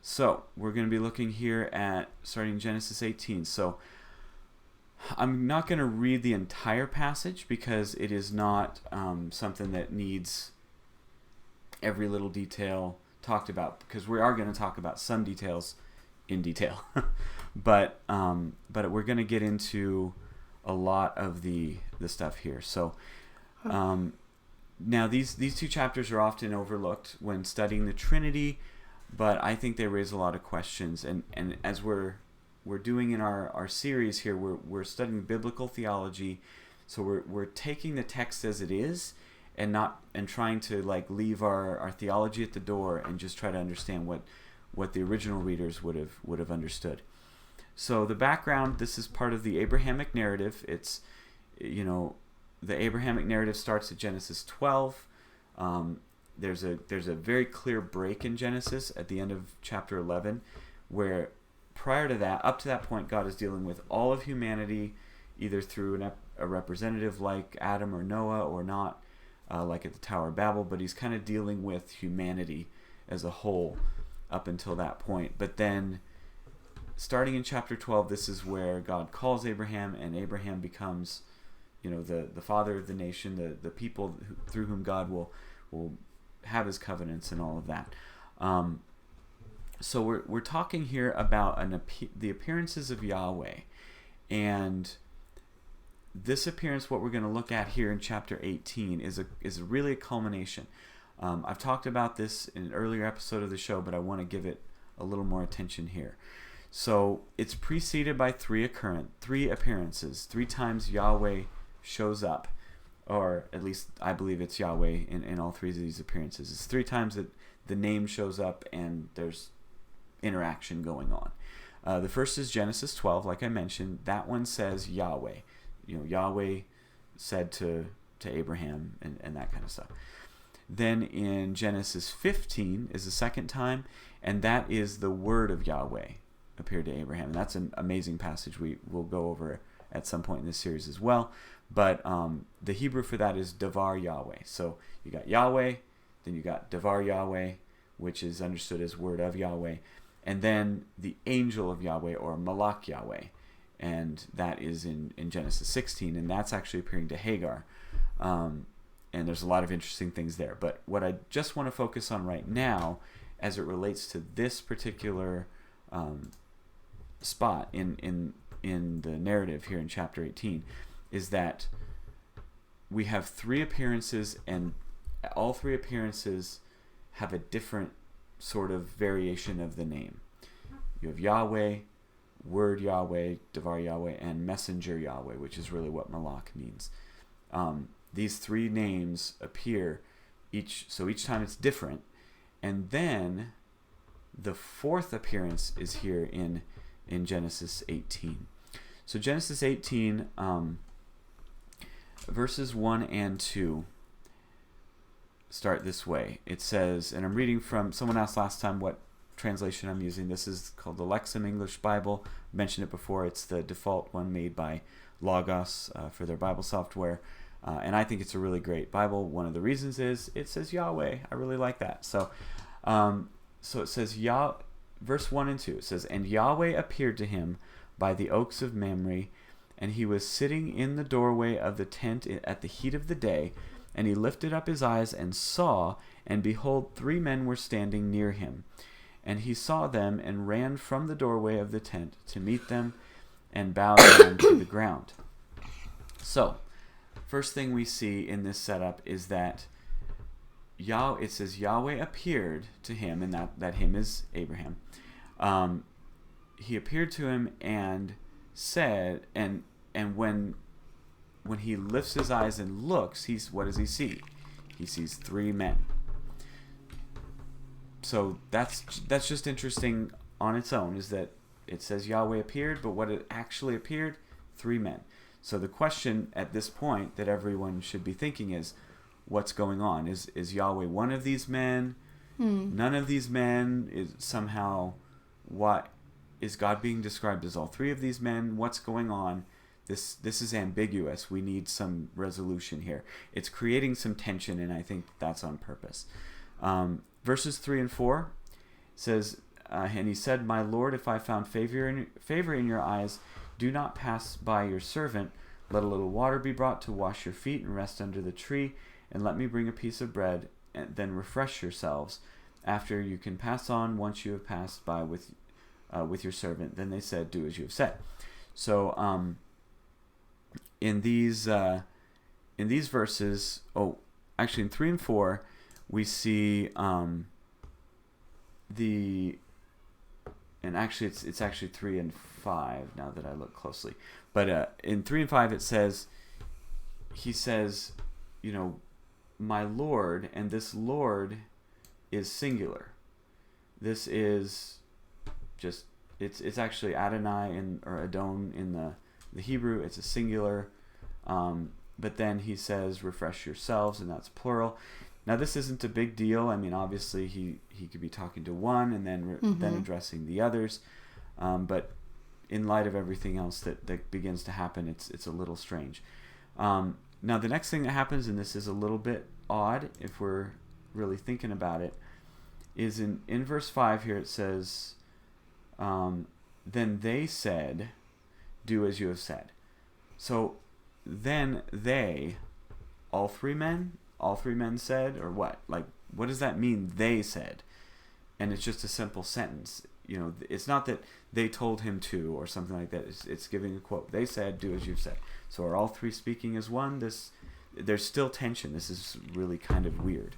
Speaker 1: So we're going to be looking here at starting Genesis 18. So I'm not going to read the entire passage because it is not something that needs every little detail talked about, because we are going to talk about some details in detail. but we're going to get into a lot of the stuff here. So now these two chapters are often overlooked when studying the Trinity, but I think they raise a lot of questions. And as we're doing in our series here, we're studying biblical theology. So we're taking the text as it is, and trying to like leave our theology at the door and just try to understand what the original readers would have understood. So the background, this is part of the Abrahamic narrative. It's, the Abrahamic narrative starts at Genesis 12. There's a very clear break in Genesis at the end of chapter 11, where prior to that, up to that point, God is dealing with all of humanity, either through a representative like Adam or Noah, or not, like at the Tower of Babel, but he's kind of dealing with humanity as a whole up until that point. But then, starting in chapter 12, this is where God calls Abraham, and Abraham becomes, the father of the nation, the people through whom God will have his covenants and all of that. So we're talking here about the appearances of Yahweh, and this appearance, what we're going to look at here in chapter 18, is really a culmination. I've talked about this in an earlier episode of the show, but I want to give it a little more attention here. So it's preceded by three appearances. 3 times Yahweh shows up, or at least I believe it's Yahweh in all 3 of these appearances. It's 3 times that the name shows up and there's interaction going on. The first is Genesis 12, like I mentioned. That one says Yahweh. Yahweh said to Abraham and that kind of stuff. Then in Genesis 15 is the second time, and that is the word of Yahweh appeared to Abraham. And that's an amazing passage we will go over at some point in this series as well. But the Hebrew for that is Davar Yahweh. So you got Yahweh, then you got Davar Yahweh, which is understood as word of Yahweh, and then the angel of Yahweh, or Malach Yahweh, and that is in Genesis 16, and that's actually appearing to Hagar. And there's a lot of interesting things there. But what I just want to focus on right now, as it relates to this particular spot in the narrative here in chapter 18, is that we have 3 appearances, and all 3 appearances have a different sort of variation of the name. You have Yahweh, Word Yahweh, Davar Yahweh, and Messenger Yahweh, which is really what Malach means. These 3 names appear each time it's different. And then the 4th appearance is here in Genesis 18. So Genesis 18, verses 1 and 2 start this way. It says, and I'm reading from, someone asked last time what translation I'm using. This is called the Lexham English Bible. I mentioned it before. It's the default one made by Logos for their Bible software. And I think it's a really great Bible. One of the reasons is it says Yahweh. I really like that. So it says, verse 1 and 2, it says, and Yahweh appeared to him by the oaks of Mamre, and he was sitting in the doorway of the tent at the heat of the day, and he lifted up his eyes and saw, and behold, 3 men were standing near him. And he saw them and ran from the doorway of the tent to meet them and bowed down to the ground. So, first thing we see in this setup is that it says Yahweh appeared to him, and that him is Abraham. He appeared to him and said, and when he lifts his eyes and looks, what does he see? He sees 3 men. So that's just interesting on its own, is that it says Yahweh appeared, but what it actually appeared, 3 men. So the question at this point that everyone should be thinking is, what's going on? Is Yahweh one of these men? None of these men? Is somehow, what is God being described as all 3 of these men? What's going on? This is ambiguous. We need some resolution here. It's creating some tension, and I think that's on purpose. Verses 3 and 4 says, and he said, my Lord, if I found favor in your eyes, do not pass by your servant. Let a little water be brought to wash your feet and rest under the tree, and let me bring a piece of bread then refresh yourselves. After you can pass on, once you have passed by with your servant. Then they said, do as you have said. So in these verses, actually in 3 and 4, we see and actually it's actually 3 and 5 now that I look closely. But in 3 and 5 it says, he says, my Lord, and this Lord is singular. This is just, it's actually Adonai or Adon in the Hebrew. It's a singular. But then he says, refresh yourselves, and that's plural. Now, this isn't a big deal. I mean, obviously, he could be talking to one and then addressing the others. But in light of everything else that begins to happen, it's a little strange. Now, the next thing that happens, and this is a little bit odd if we're really thinking about it, is in verse 5 here it says, then they said, do as you have said. So then they, all three men said, or what? Like, what does that mean, they said? And it's just a simple sentence. It's not that they told him to or something like that. It's giving a quote. They said, do as you've said. So are all three speaking as one? There's still tension. This is really kind of weird.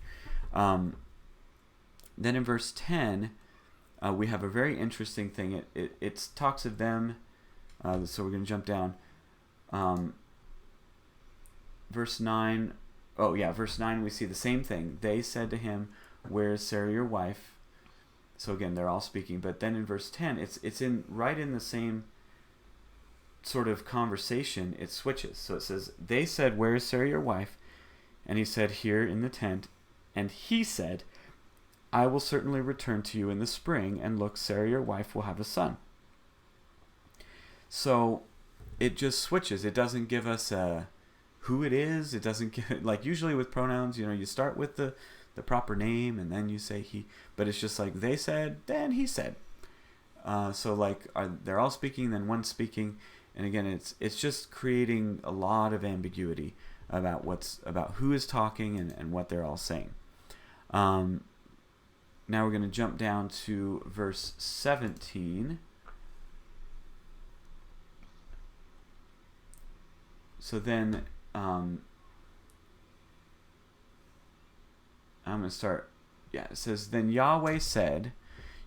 Speaker 1: Then in verse 10, we have a very interesting thing. It talks of them. So we're going to jump down. Verse 9. Verse 9, we see the same thing. They said to him, where is Sarah your wife? So again, they're all speaking. But then in verse 10, it's right in the same sort of conversation. It switches. So it says, they said, where is Sarah your wife? And he said, here in the tent. And he said, I will certainly return to you in the spring, and look, Sarah your wife will have a son. So it just switches. It doesn't give us who it is. It doesn't give, like usually with pronouns, you start with the proper name and then you say he, but it's just like they said, then he said. So like they're all speaking, then one's speaking, and again it's just creating a lot of ambiguity about who is talking and what they're all saying. Now we're going to jump down to verse 17. So then I'm going to start. It says, then Yahweh said,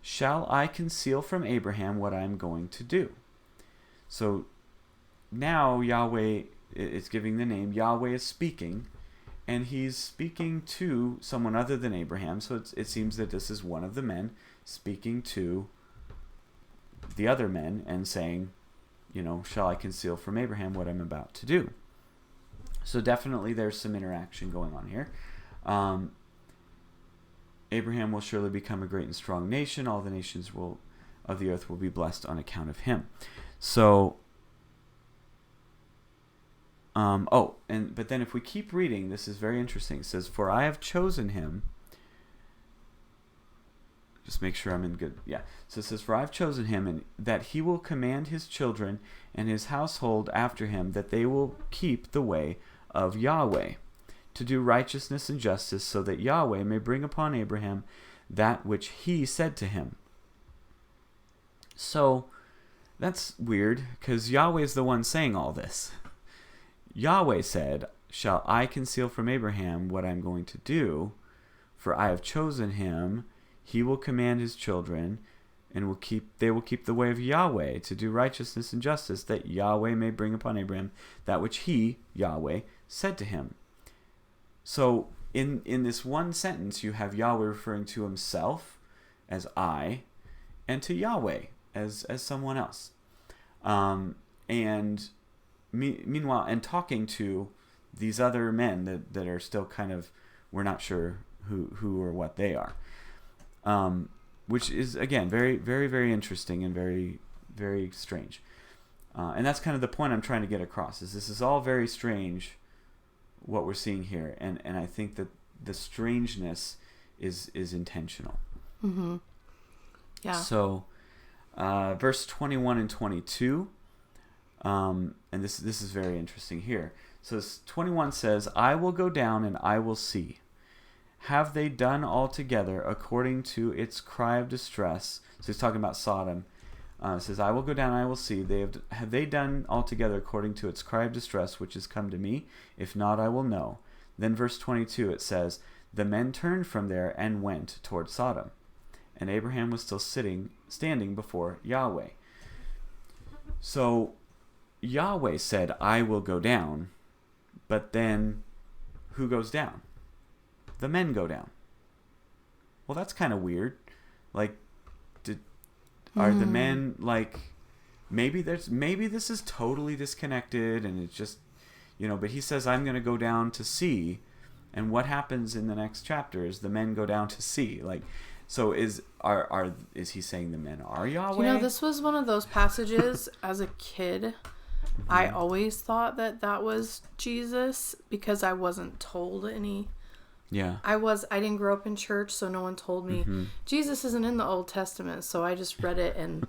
Speaker 1: shall I conceal from Abraham what I am going to do? So now Yahweh, it's giving the name, Yahweh is speaking, and he's speaking to someone other than Abraham. So it seems that this is one of the men speaking to the other men and saying, shall I conceal from Abraham what I'm about to do? So definitely there's some interaction going on here. Abraham will surely become a great and strong nation. All the nations of the earth will be blessed on account of him. So, but then if we keep reading, this is very interesting. It says, for I have chosen him. Just make sure I'm in good. Yeah. So it says, for I have chosen him, and that he will command his children and his household after him, that they will keep the way of Yahweh, to do righteousness and justice, so that Yahweh may bring upon Abraham that which he said to him. So that's weird, because Yahweh is the one saying all this. Yahweh said, shall I conceal from Abraham what I'm going to do? For I have chosen him. He will command his children, and they will keep the way of Yahweh, to do righteousness and justice, that Yahweh may bring upon Abraham that which he, Yahweh, said to him. So in this one sentence, you have Yahweh referring to himself as I, and to Yahweh as someone else. And meanwhile, and talking to these other men that are still kind of, we're not sure who or what they are. Which is, again, very, very, very interesting and very, very strange. And that's kind of the point I'm trying to get across, is this is all very strange, what we're seeing here. And I think that the strangeness is intentional.
Speaker 2: Mm-hmm. Yeah.
Speaker 1: So, verse 21 and 22, and this is very interesting here. So 21 says, I will go down and I will see. have they done altogether according to its cry of distress? So he's talking about Sodom. It says, I will go down, I will see. Have they done altogether according to its cry of distress, which has come to me? If not, I will know. Then verse 22, it says, the men turned from there and went toward Sodom. And Abraham was still standing before Yahweh. So Yahweh said, I will go down. But then who goes down? The men go down. Well, that's kind of weird. Like, are the men like, maybe this is totally disconnected and it's just, but he says, I'm going to go down to see. And what happens in the next chapter is the men go down to see. Like, so is he saying the men are Yahweh?
Speaker 2: This was one of those passages as a kid. I always thought that was Jesus because I wasn't told any.
Speaker 1: Yeah.
Speaker 2: I didn't grow up in church, so no one told me Jesus isn't in the Old Testament. So I just read it and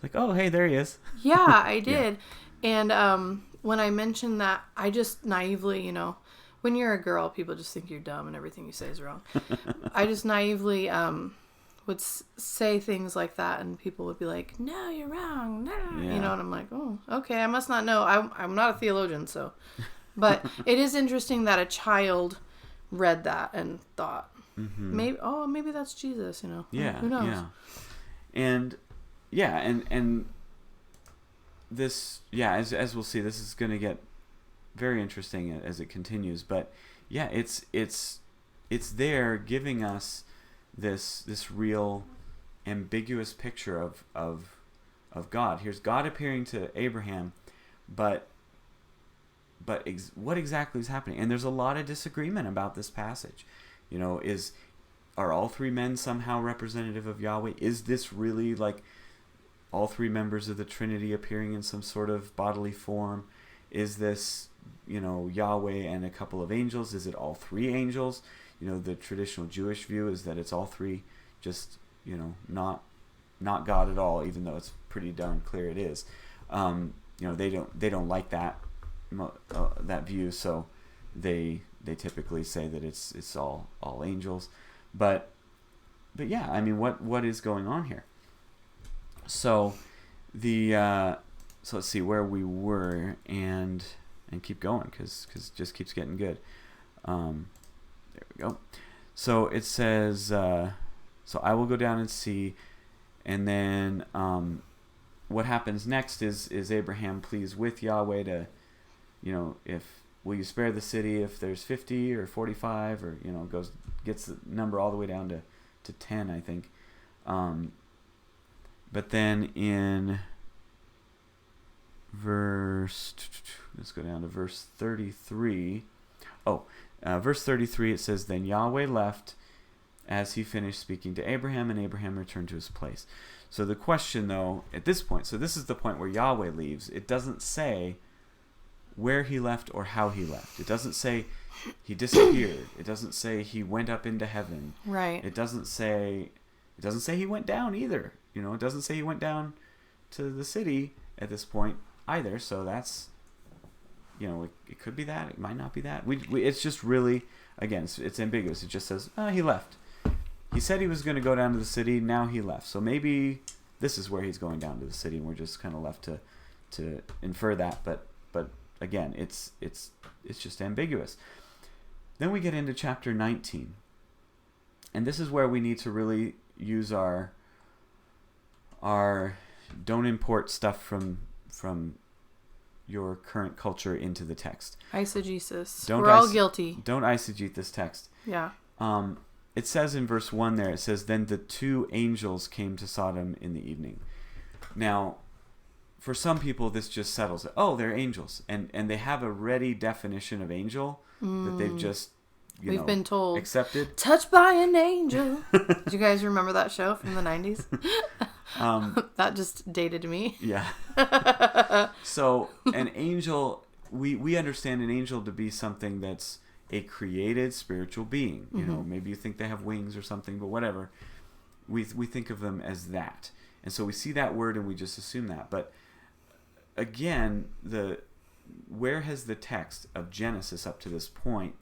Speaker 1: like, oh, hey, there he is.
Speaker 2: Yeah, I did. Yeah. And when I mentioned that, I just naively, when you're a girl, people just think you're dumb and everything you say is wrong. I just naively would say things like that, and people would be like, no, you're wrong. No. Yeah. And I'm like, oh, okay, I must not know. I'm not a theologian, so. But it is interesting that a child read that and thought, maybe that's Jesus,
Speaker 1: Yeah.
Speaker 2: Who knows?
Speaker 1: Yeah. And this, as we'll see, this is going to get very interesting as it continues. But yeah, it's there giving us this real ambiguous picture of God. Here's God appearing to Abraham, but what exactly is happening? And there's a lot of disagreement about this passage. Are all three men somehow representative of Yahweh? Is this really like all three members of the Trinity appearing in some sort of bodily form? Is this, Yahweh and a couple of angels? Is it all three angels? The traditional Jewish view is that it's all three, just, not God at all, even though it's pretty darn clear it is. They don't like that view, so they typically say that it's all angels. But yeah, I mean, what is going on here? So so let's see where we were and keep going because it just keeps getting good. There we go. So it says, so I will go down and see, and then what happens next is Abraham pleads with Yahweh to, will you spare the city if there's 50 or 45 or gets the number all the way down to 10, I think. But then in let's go down to verse 33. Verse 33, it says, then Yahweh left as he finished speaking to Abraham, and Abraham returned to his place. So the question, though, at this point, so this is the point where Yahweh leaves. It doesn't say where he left or how he left. It doesn't say he disappeared. It doesn't say he went up into heaven.
Speaker 2: Right.
Speaker 1: It doesn't say he went down either. It doesn't say he went down to the city at this point either. So that's, it could be that. It might not be that. It's just really, again, it's ambiguous. It just says, he left. He said he was going to go down to the city. Now he left. So maybe this is where he's going down to the city, and we're just kind of left to infer that. But again, it's just ambiguous. Then we get into chapter 19, and this is where we need to really use our don't import stuff from your current culture into the text.
Speaker 2: Eisegesis. We're all guilty.
Speaker 1: Don't eisegete this text.
Speaker 2: Yeah.
Speaker 1: It says in verse 1 there, it says, then the two angels came to Sodom in the evening. Now, for some people, this just settles it. Oh, they're angels. And they have a ready definition of angel that they've just,
Speaker 2: We've been told.
Speaker 1: Accepted.
Speaker 2: Touched by an angel. Did you guys remember that show from the 90s? That just dated me.
Speaker 1: Yeah. So an angel, we understand an angel to be something that's a created spiritual being. Maybe you think they have wings or something, but whatever. We think of them as that. And so we see that word and we just assume that. But again, where has the text of Genesis up to this point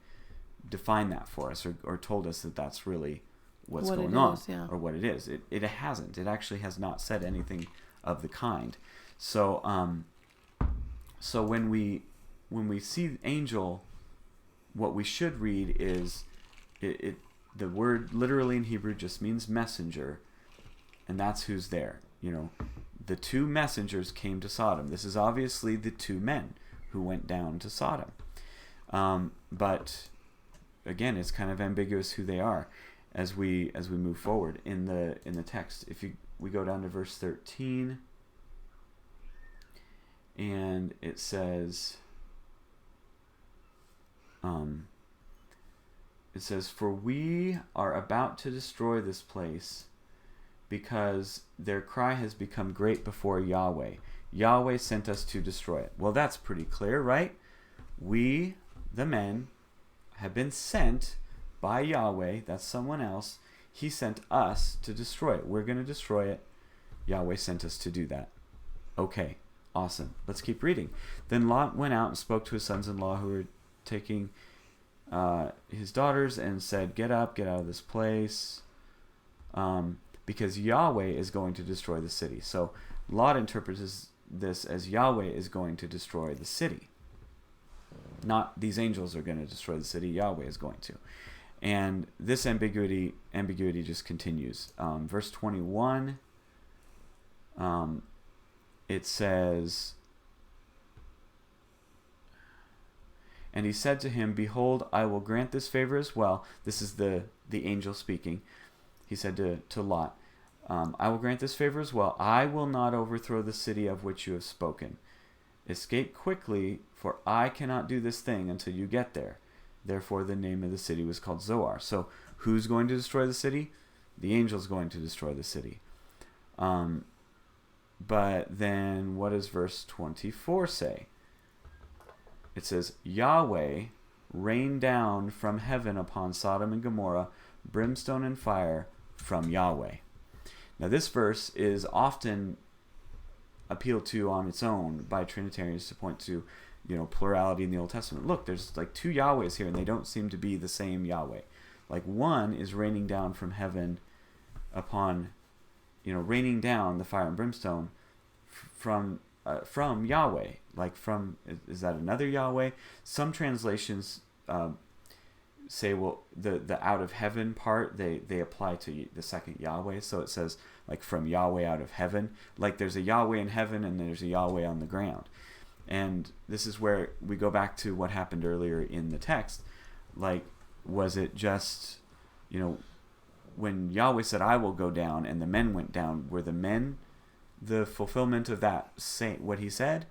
Speaker 1: defined that for us or told us that that's really what's
Speaker 2: What
Speaker 1: going
Speaker 2: it
Speaker 1: on
Speaker 2: is, yeah.
Speaker 1: or what it is. It hasn't. It actually has not said anything of the kind. So so when we see angel, what we should read is the word literally in Hebrew just means messenger, and that's who's there. You know, the two messengers came to Sodom. This is obviously the two men who went down to Sodom. But again, it's kind of ambiguous who they are as we move forward in the text. If we go down to verse 13, and it says, "For we are about to destroy this place, because their cry has become great before Yahweh. Yahweh sent us to destroy it." Well, that's pretty clear, right? We, the men, have been sent by Yahweh. That's someone else. He sent us to destroy it. We're going to destroy it. Yahweh sent us to do that. Okay, awesome. Let's keep reading. "Then Lot went out and spoke to his sons-in-law who were taking his daughters and said, 'Get up, get out of this place, because Yahweh is going to destroy the city.'" So Lot interprets this as Yahweh is going to destroy the city. Not these angels are going to destroy the city. Yahweh is going to. And this ambiguity just continues. Verse 21, it says, "And he said to him, 'Behold, I will grant this favor as well.'" This is the angel speaking. He said to Lot, "I will grant this favor as well. I will not overthrow the city of which you have spoken. Escape quickly, for I cannot do this thing until you get there." Therefore, the name of the city was called Zoar. So, who's going to destroy the city? The angel's going to destroy the city. But then, what does verse 24 say? It says, "Yahweh rained down from heaven upon Sodom and Gomorrah brimstone and fire from Yahweh." Now, this verse is often appealed to on its own by Trinitarians to point to, plurality in the Old Testament. Look, there's like two Yahwehs here, and they don't seem to be the same Yahweh. Like, one is raining down from heaven upon, raining down the fire and brimstone from Yahweh. Like, is that another Yahweh? Some translations say, well, the out of heaven part, they apply to the second Yahweh. So it says, like, from Yahweh out of heaven. Like, there's a Yahweh in heaven and there's a Yahweh on the ground. And this is where we go back to what happened earlier in the text. Like, was it just, when Yahweh said, "I will go down," and the men went down, were the men the fulfillment of that, what he said?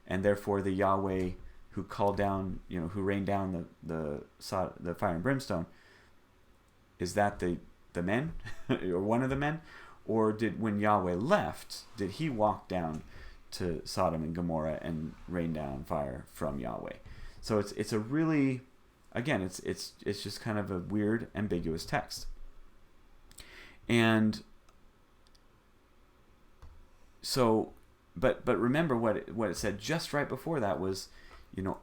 Speaker 1: And therefore the Yahweh who called down, who rained down the fire and brimstone, is that the men or one of the men? Or when Yahweh left, did he walk down to Sodom and Gomorrah and rain down fire from Yahweh? So it's a really, again, it's just kind of a weird, ambiguous text. And so, but remember what it said just right before that was,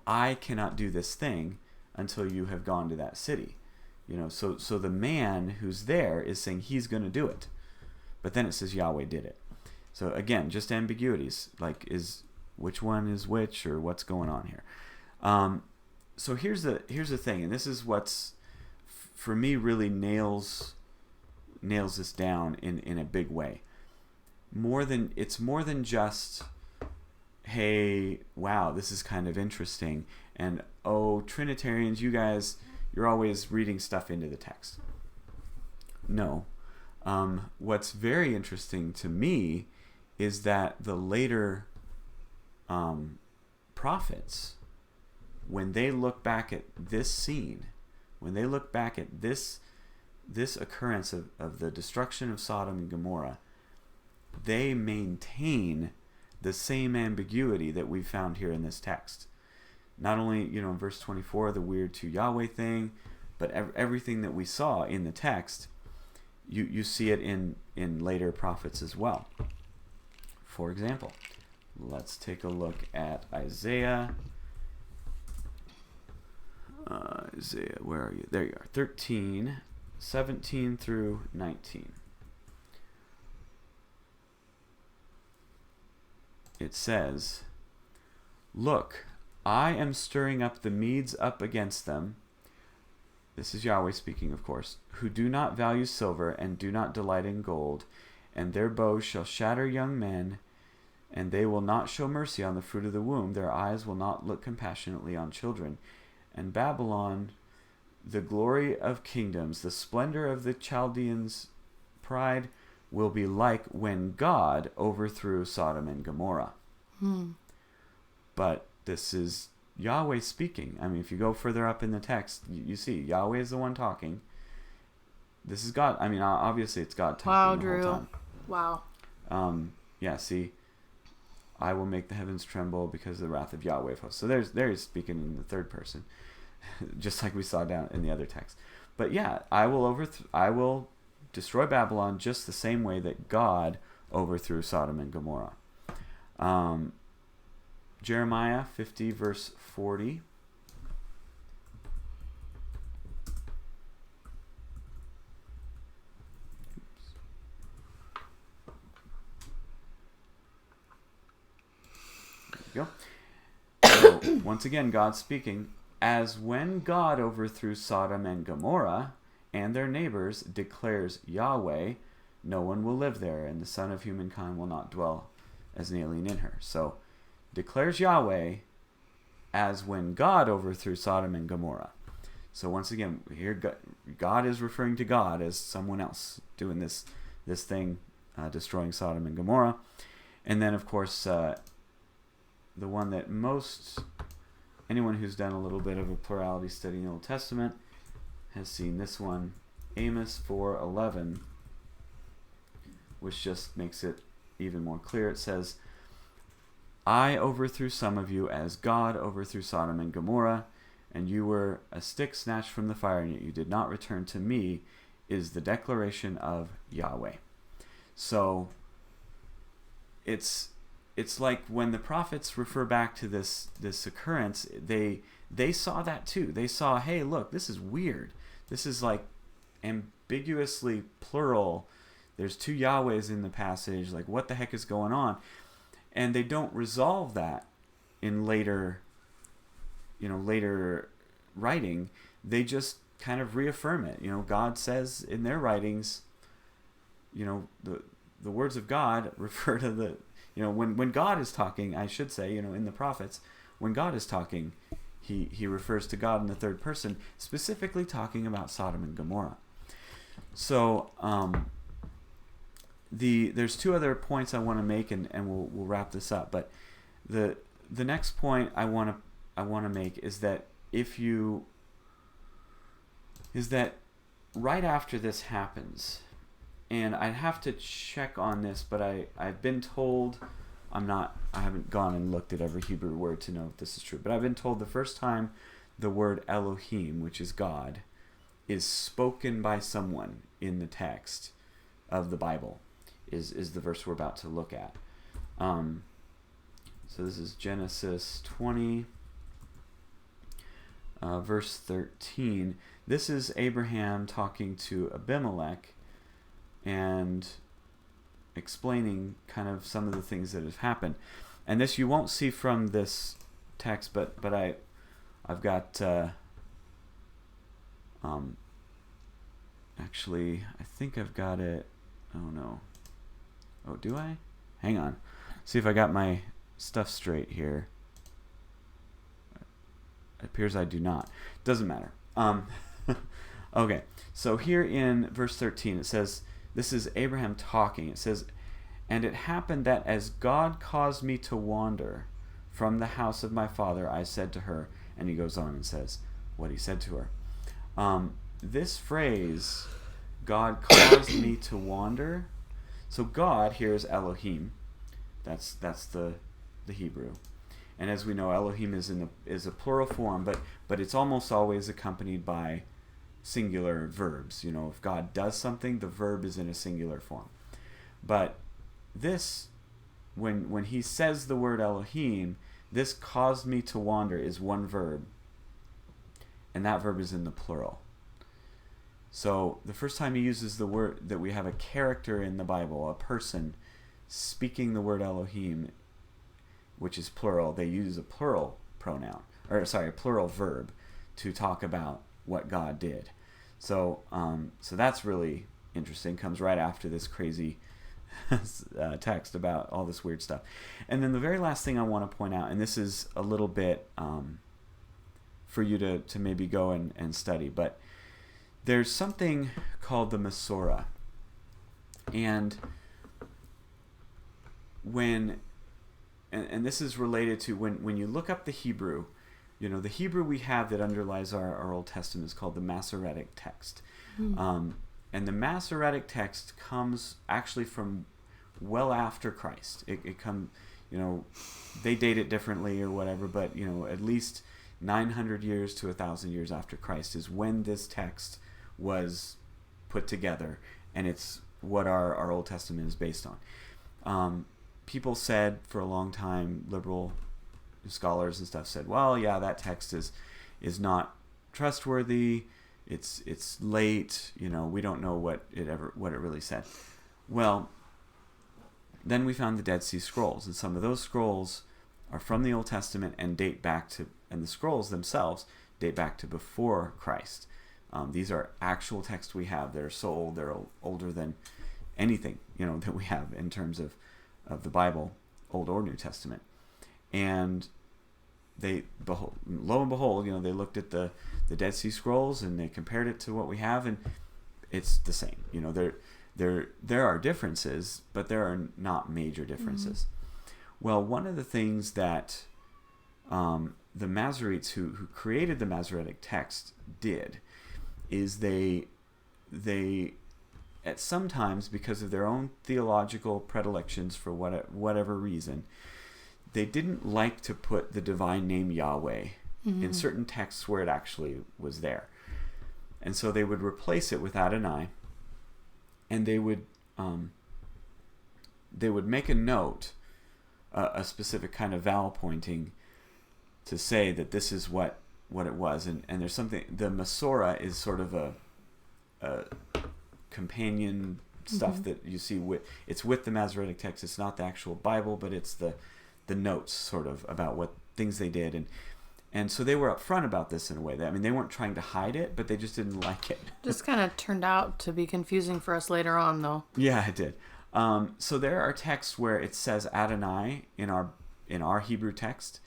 Speaker 1: "I cannot do this thing until you have gone to that city." So the man who's there is saying he's going to do it. But then it says Yahweh did it. So again, just ambiguities, like which one is which, or what's going on here. So here's the thing, and this is what's for me really nails this down in a big way. It's more than just, hey, wow, this is kind of interesting, and oh, Trinitarians, you guys, you're always reading stuff into the text. No. What's very interesting to me is that the later prophets, when they look back at this scene, when they look back at this occurrence of the destruction of Sodom and Gomorrah, they maintain the same ambiguity that we found here in this text. Not only, in verse 24, the weird two Yahweh thing, but everything that we saw in the text, you see it in later prophets as well. For example, let's take a look at Isaiah. Isaiah, where are you? There you are. 13, 17 through 19. It says, "Look, I am stirring up the Medes up against them." This is Yahweh speaking, of course. "Who do not value silver and do not delight in gold, and their bows shall shatter young men, and they will not show mercy on the fruit of the womb. Their eyes will not look compassionately on children. And Babylon, the glory of kingdoms, the splendor of the Chaldeans' pride, will be like when God overthrew Sodom and Gomorrah." But this is Yahweh speaking. I mean, if you go further up in the text, you see Yahweh is the one talking. This is God. I mean, obviously it's God talking the whole time.
Speaker 2: Wow.
Speaker 1: Yeah, see, "I will make the heavens tremble because of the wrath of Yahweh of hosts." So there he's speaking in the third person, just like we saw down in the other text. But yeah, I will destroy Babylon just the same way that God overthrew Sodom and Gomorrah. Jeremiah 50 verse 40. Go. So, once again, God speaking, "As when God overthrew Sodom and Gomorrah and their neighbors, declares Yahweh, no one will live there, and the Son of Humankind will not dwell as an alien in her." So, declares Yahweh, as when God overthrew Sodom and Gomorrah. So once again, here God is referring to God as someone else doing this thing, destroying Sodom and Gomorrah. And then, of course, the one that anyone who's done a little bit of a plurality study in the Old Testament has seen this one, Amos 4:11, which just makes it even more clear. It says, "I overthrew some of you as God overthrew Sodom and Gomorrah, and you were a stick snatched from the fire, and yet you did not return to me, is the declaration of Yahweh." So it's like when the prophets refer back to this occurrence, they saw that too. They saw, hey, look, this is weird. This is like ambiguously plural. There's two Yahwehs in the passage. Like, what the heck is going on? And they don't resolve that in later writing. They just kind of reaffirm it. God says in their writings, the words of God refer to the, when God is talking, I should say, in the prophets, when God is talking, he refers to God in the third person, specifically talking about Sodom and Gomorrah. So, there's two other points I want to make, and we'll wrap this up. But the next point I want to make is that right after this happens, and I'd have to check on this, but I've been told, I haven't gone and looked at every Hebrew word to know if this is true, but I've been told the first time the word Elohim, which is God, is spoken by someone in the text of the Bible is the verse we're about to look at. So this is Genesis 20, verse 13. This is Abraham talking to Abimelech and explaining kind of some of the things that have happened. And this you won't see from this text, but I've got actually I think I've got it. Oh no. Oh, do I? Hang on. See if I got my stuff straight here. It appears I do not. Doesn't matter. Okay. So here in verse 13 it says, this is Abraham talking. It says, "And it happened that as God caused me to wander from the house of my father, I said to her," and he goes on and says what he said to her. This phrase, "God caused me to wander," so God here is Elohim. That's the Hebrew. And as we know, Elohim is a plural form, but it's almost always accompanied by singular verbs. If God does something, the verb is in a singular form. But this, when he says the word Elohim, this "caused me to wander" is one verb. and that verb is in the plural. So the first time he uses the word, that we have a character in the Bible, a person speaking the word Elohim, which is plural, they use a plural pronoun, or sorry, a plural verb to talk about what God did. So so that's really interesting. Comes right after this crazy text about all this weird stuff. And then the very last thing I want to point out, and this is a little bit for you to maybe go and study, but there's something called the Masorah. And and this is related to when you look up the Hebrew, the Hebrew we have that underlies our Old Testament is called the Masoretic text. And the Masoretic text comes actually from well after Christ. It comes, they date it differently or whatever, but, at least 900 years to 1,000 years after Christ is when this text was put together, and it's what our Old Testament is based on. People said for a long time, liberal scholars and stuff said, well, yeah, that text is not trustworthy. It's late. We don't know what it really said. Well, then we found the Dead Sea Scrolls, and some of those scrolls are from the Old Testament and date back to, and the scrolls themselves date back to before Christ. These are actual texts we have that are so old, they're older than anything, that we have in terms of the Bible, Old or New Testament. And lo and behold, they looked at the Dead Sea Scrolls and they compared it to what we have, and it's the same. There are differences, but there are not major differences. Well, one of the things that the Masoretes who created the Masoretic text did is they at sometimes, because of their own theological predilections for whatever reason, they didn't like to put the divine name Yahweh in certain texts where it actually was there. And so they would replace it with Adonai, and they would make a note, a specific kind of vowel pointing, to say that this is what it was. And there's something, the Masorah is sort of a companion stuff that you see it's with the Masoretic text. It's not the actual Bible, but it's the notes sort of about what things they did. And so they were upfront about this in a way. They weren't trying to hide it, but they just didn't like it.
Speaker 2: Just kind of turned out to be confusing for us later on, though.
Speaker 1: Yeah, it did. So there are texts where it says Adonai in our Hebrew text,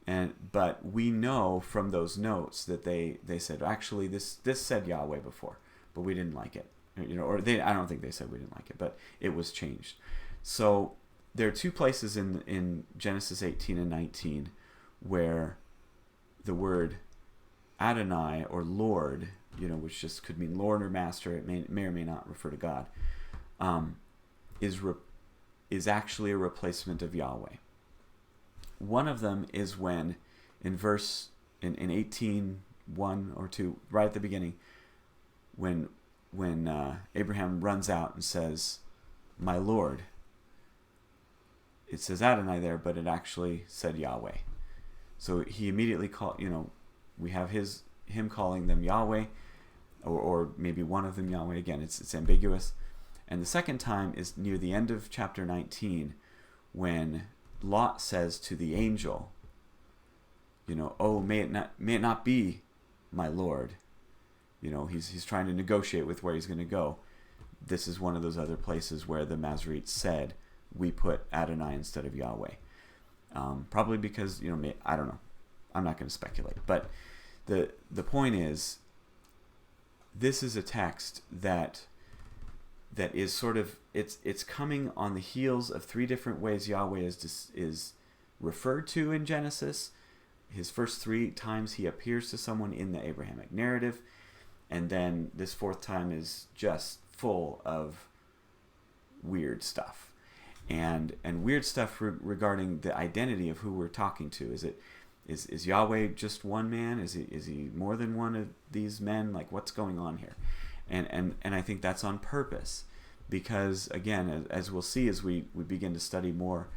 Speaker 1: but we know from those notes that they said, actually this said Yahweh before, but we didn't like it. I don't think they said we didn't like it, but it was changed. So there are two places in Genesis 18 and 19 where the word Adonai or Lord, which just could mean Lord or Master, it may or may not refer to God, is actually a replacement of Yahweh. One of them is when in 18:1 or 2, right at the beginning, when Abraham runs out and says, "My Lord," it says Adonai there, but it actually said Yahweh. So he immediately called, we have him calling them Yahweh, or maybe one of them Yahweh. Again, it's ambiguous. And the second time is near the end of chapter 19, when Lot says to the angel, "Oh, may it not be my Lord." He's trying to negotiate with where he's going to go. This is one of those other places where the Masoretes said, we put Adonai instead of Yahweh. Probably because, I don't know. I'm not going to speculate. But the point is, this is a text that is sort of, it's coming on the heels of three different ways Yahweh is referred to in Genesis. His first three times he appears to someone in the Abrahamic narrative, and then this fourth time is just full of weird stuff, and weird stuff regarding the identity of who we're talking to. Is Yahweh just one man? Is he more than one of these men? Like, what's going on here? And I think that's on purpose, because again, as we'll see as we begin to study more,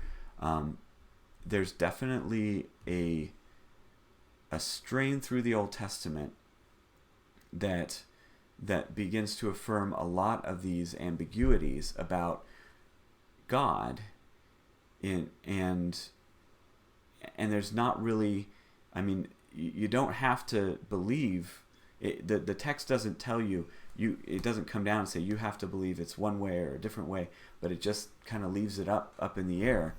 Speaker 1: there's definitely a a strain through the Old Testament that begins to affirm a lot of these ambiguities about God, and there's not really, I mean, you don't have to believe it. The text doesn't tell you, it doesn't come down and say you have to believe it's one way or a different way, but it just kind of leaves it up in the air.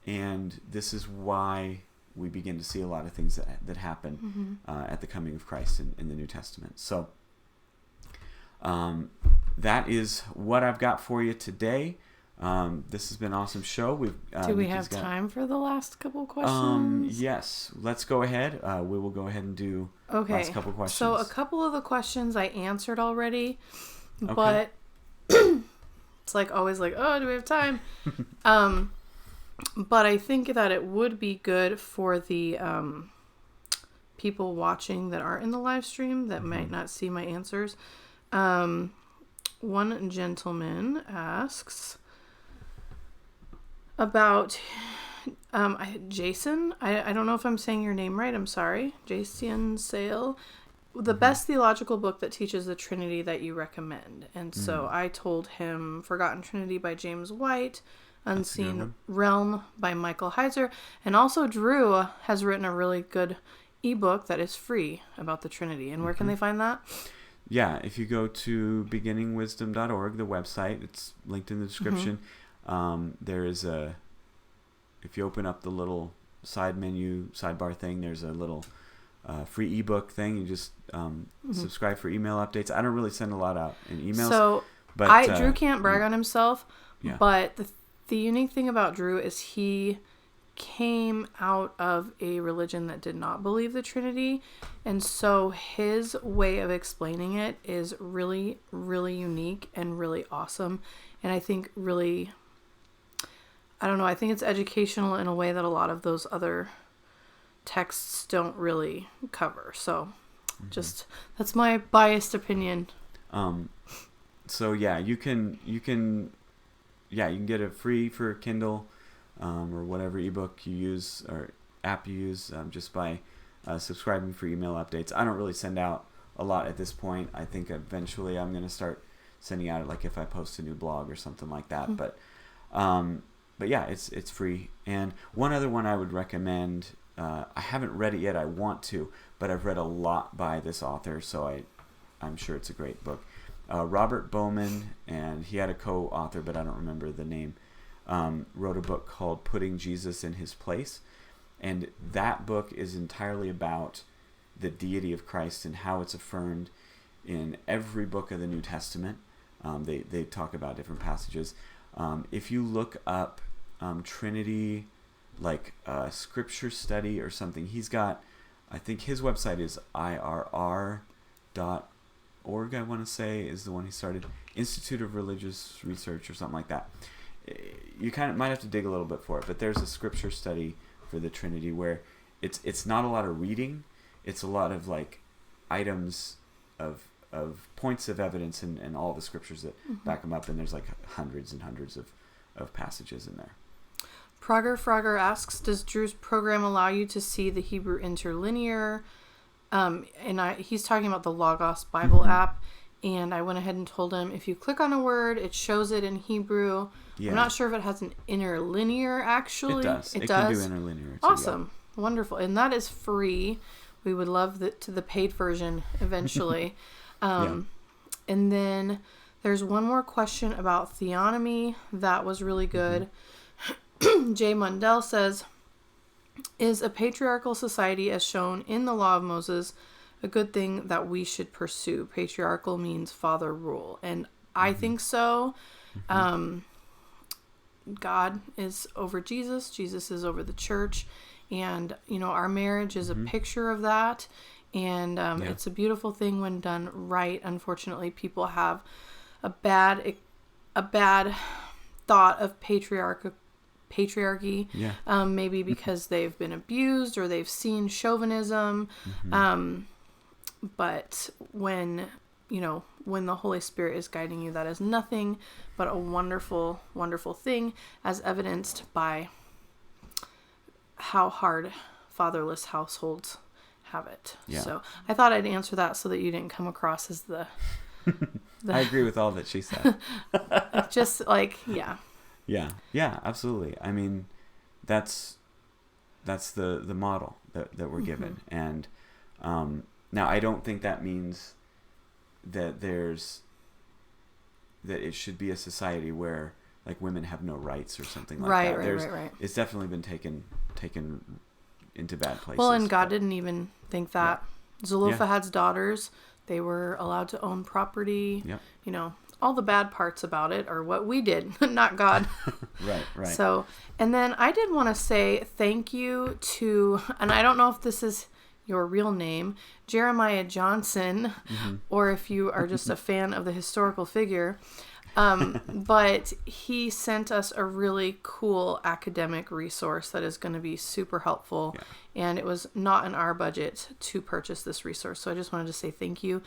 Speaker 1: And this is why we begin to see a lot of things that happen at the coming of Christ in the New Testament. So that is what I've got for you today. This has been an awesome show.
Speaker 2: Do we have time for the last couple questions?
Speaker 1: Yes. Let's go ahead. We will go ahead and do last couple questions.
Speaker 2: So a couple of the questions I answered already,
Speaker 1: Okay.
Speaker 2: but it's like always like, oh, do we have time? But I think that it would be good for the people watching that aren't in the live stream that might not see my answers. One gentleman asks about Jason. I don't know if I'm saying your name right. I'm sorry. Jason Sale. The best theological book that teaches the Trinity that you recommend. And so I told him Forgotten Trinity by James White, Unseen Realm by Michael Heiser, and also Drew has written a really good ebook that is free about the Trinity. And where can they find that?
Speaker 1: Yeah, if you go to beginningwisdom.org, the website, it's linked in the description. There is if you open up the little side menu, sidebar thing, there's a little free ebook thing. You just subscribe for email updates. I don't really send a lot out in emails.
Speaker 2: So
Speaker 1: but
Speaker 2: Drew can't brag on himself,
Speaker 1: yeah.
Speaker 2: but the unique thing about Drew is he came out of a religion that did not believe the Trinity, and so his way of explaining it is really, really unique and really awesome, and I think really, I don't know, I think it's educational in a way that a lot of those other texts don't really cover. So just, that's my biased opinion.
Speaker 1: So yeah, you can get it free for Kindle, or whatever ebook you use or app you use, just by subscribing for email updates. I don't really send out a lot at this point. I think eventually I'm going to start sending out, like, if I post a new blog or something like that. But yeah, it's free. And one other one I would recommend, I haven't read it yet. I want to, but I've read a lot by this author, so I'm sure it's a great book. Robert Bowman, and he had a co-author, but I don't remember the name, wrote a book called Putting Jesus in His Place. And that book is entirely about the deity of Christ and how it's affirmed in every book of the New Testament. They talk about different passages. If you look up Trinity, like scripture study or something, he's got, I think his website is irr.org, I want to say, is the one he started. Institute of Religious Research or something like that. You kind of might have to dig a little bit for it, but there's a scripture study for the Trinity where it's not a lot of reading. It's a lot of like items of points of evidence and all the scriptures that back them up, and there's like hundreds and hundreds of passages in there.
Speaker 2: Frogger asks, does Drew's program allow you to see the Hebrew interlinear? He's talking about the Logos Bible app, and I went ahead and told him if you click on a word, it shows it in Hebrew. Yeah. I'm not sure if it has an interlinear, actually.
Speaker 1: It does.
Speaker 2: It
Speaker 1: does. Can do interlinear too.
Speaker 2: Awesome. Yeah. Wonderful. And that is free. We would love the paid version eventually. And then there's one more question about theonomy. That was really good. Jay Mundell says, is a patriarchal society as shown in the law of Moses a good thing that we should pursue? Patriarchal means father rule. And I think so. God is over Jesus. Jesus is over the church. And, our marriage is a picture of that. And it's a beautiful thing when done right. Unfortunately, people have a bad thought of patriarchy, maybe because they've been abused or they've seen chauvinism. But when the Holy Spirit is guiding you, that is nothing but a wonderful, wonderful thing, as evidenced by how hard fatherless households have it.
Speaker 1: Yeah.
Speaker 2: So I thought I'd answer that so that you didn't come across as the
Speaker 1: I agree with all that she said.
Speaker 2: just like, yeah.
Speaker 1: Yeah, absolutely. I mean, that's the model that we're given. And now I don't think that means that that it should be a society where like women have no rights or something like that.
Speaker 2: Right.
Speaker 1: It's definitely been taken into bad places.
Speaker 2: Well, and God didn't even think that.
Speaker 1: Yeah.
Speaker 2: Zelophehad's daughters, they were allowed to own property.
Speaker 1: Yep.
Speaker 2: You know, all the bad parts about it are what we did, not God.
Speaker 1: Right.
Speaker 2: So, and then I did want to say thank you to, and I don't know if this is your real name, Jeremiah Johnson, or if you are just a fan of the historical figure. But he sent us a really cool academic resource that is going to be super helpful. Yeah. And it was not in our budget to purchase this resource. So I just wanted to say thank you,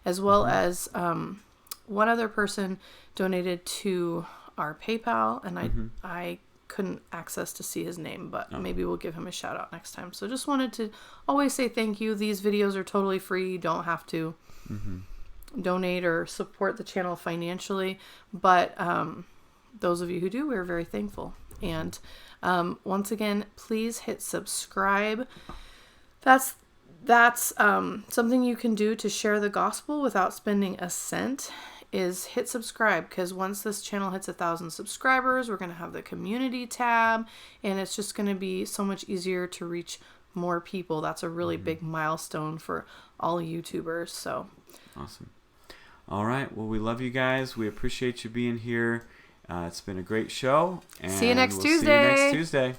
Speaker 2: as well as one other person donated to our PayPal, and I couldn't access to see his name, but maybe we'll give him a shout out next time. So just wanted to always say thank you. These videos are totally free. You don't have to donate or support the channel financially, but those of you who do, we're very thankful. And once again, please hit subscribe. That's something you can do to share the gospel without spending a cent, is hit subscribe, because once this channel hits 1,000 subscribers, we're going to have the community tab, and it's just going to be so much easier to reach more people. That's a really big milestone for all YouTubers. So
Speaker 1: awesome. All right. Well, we love you guys. We appreciate you being here. It's been a great show. And
Speaker 2: see you next
Speaker 1: Tuesday.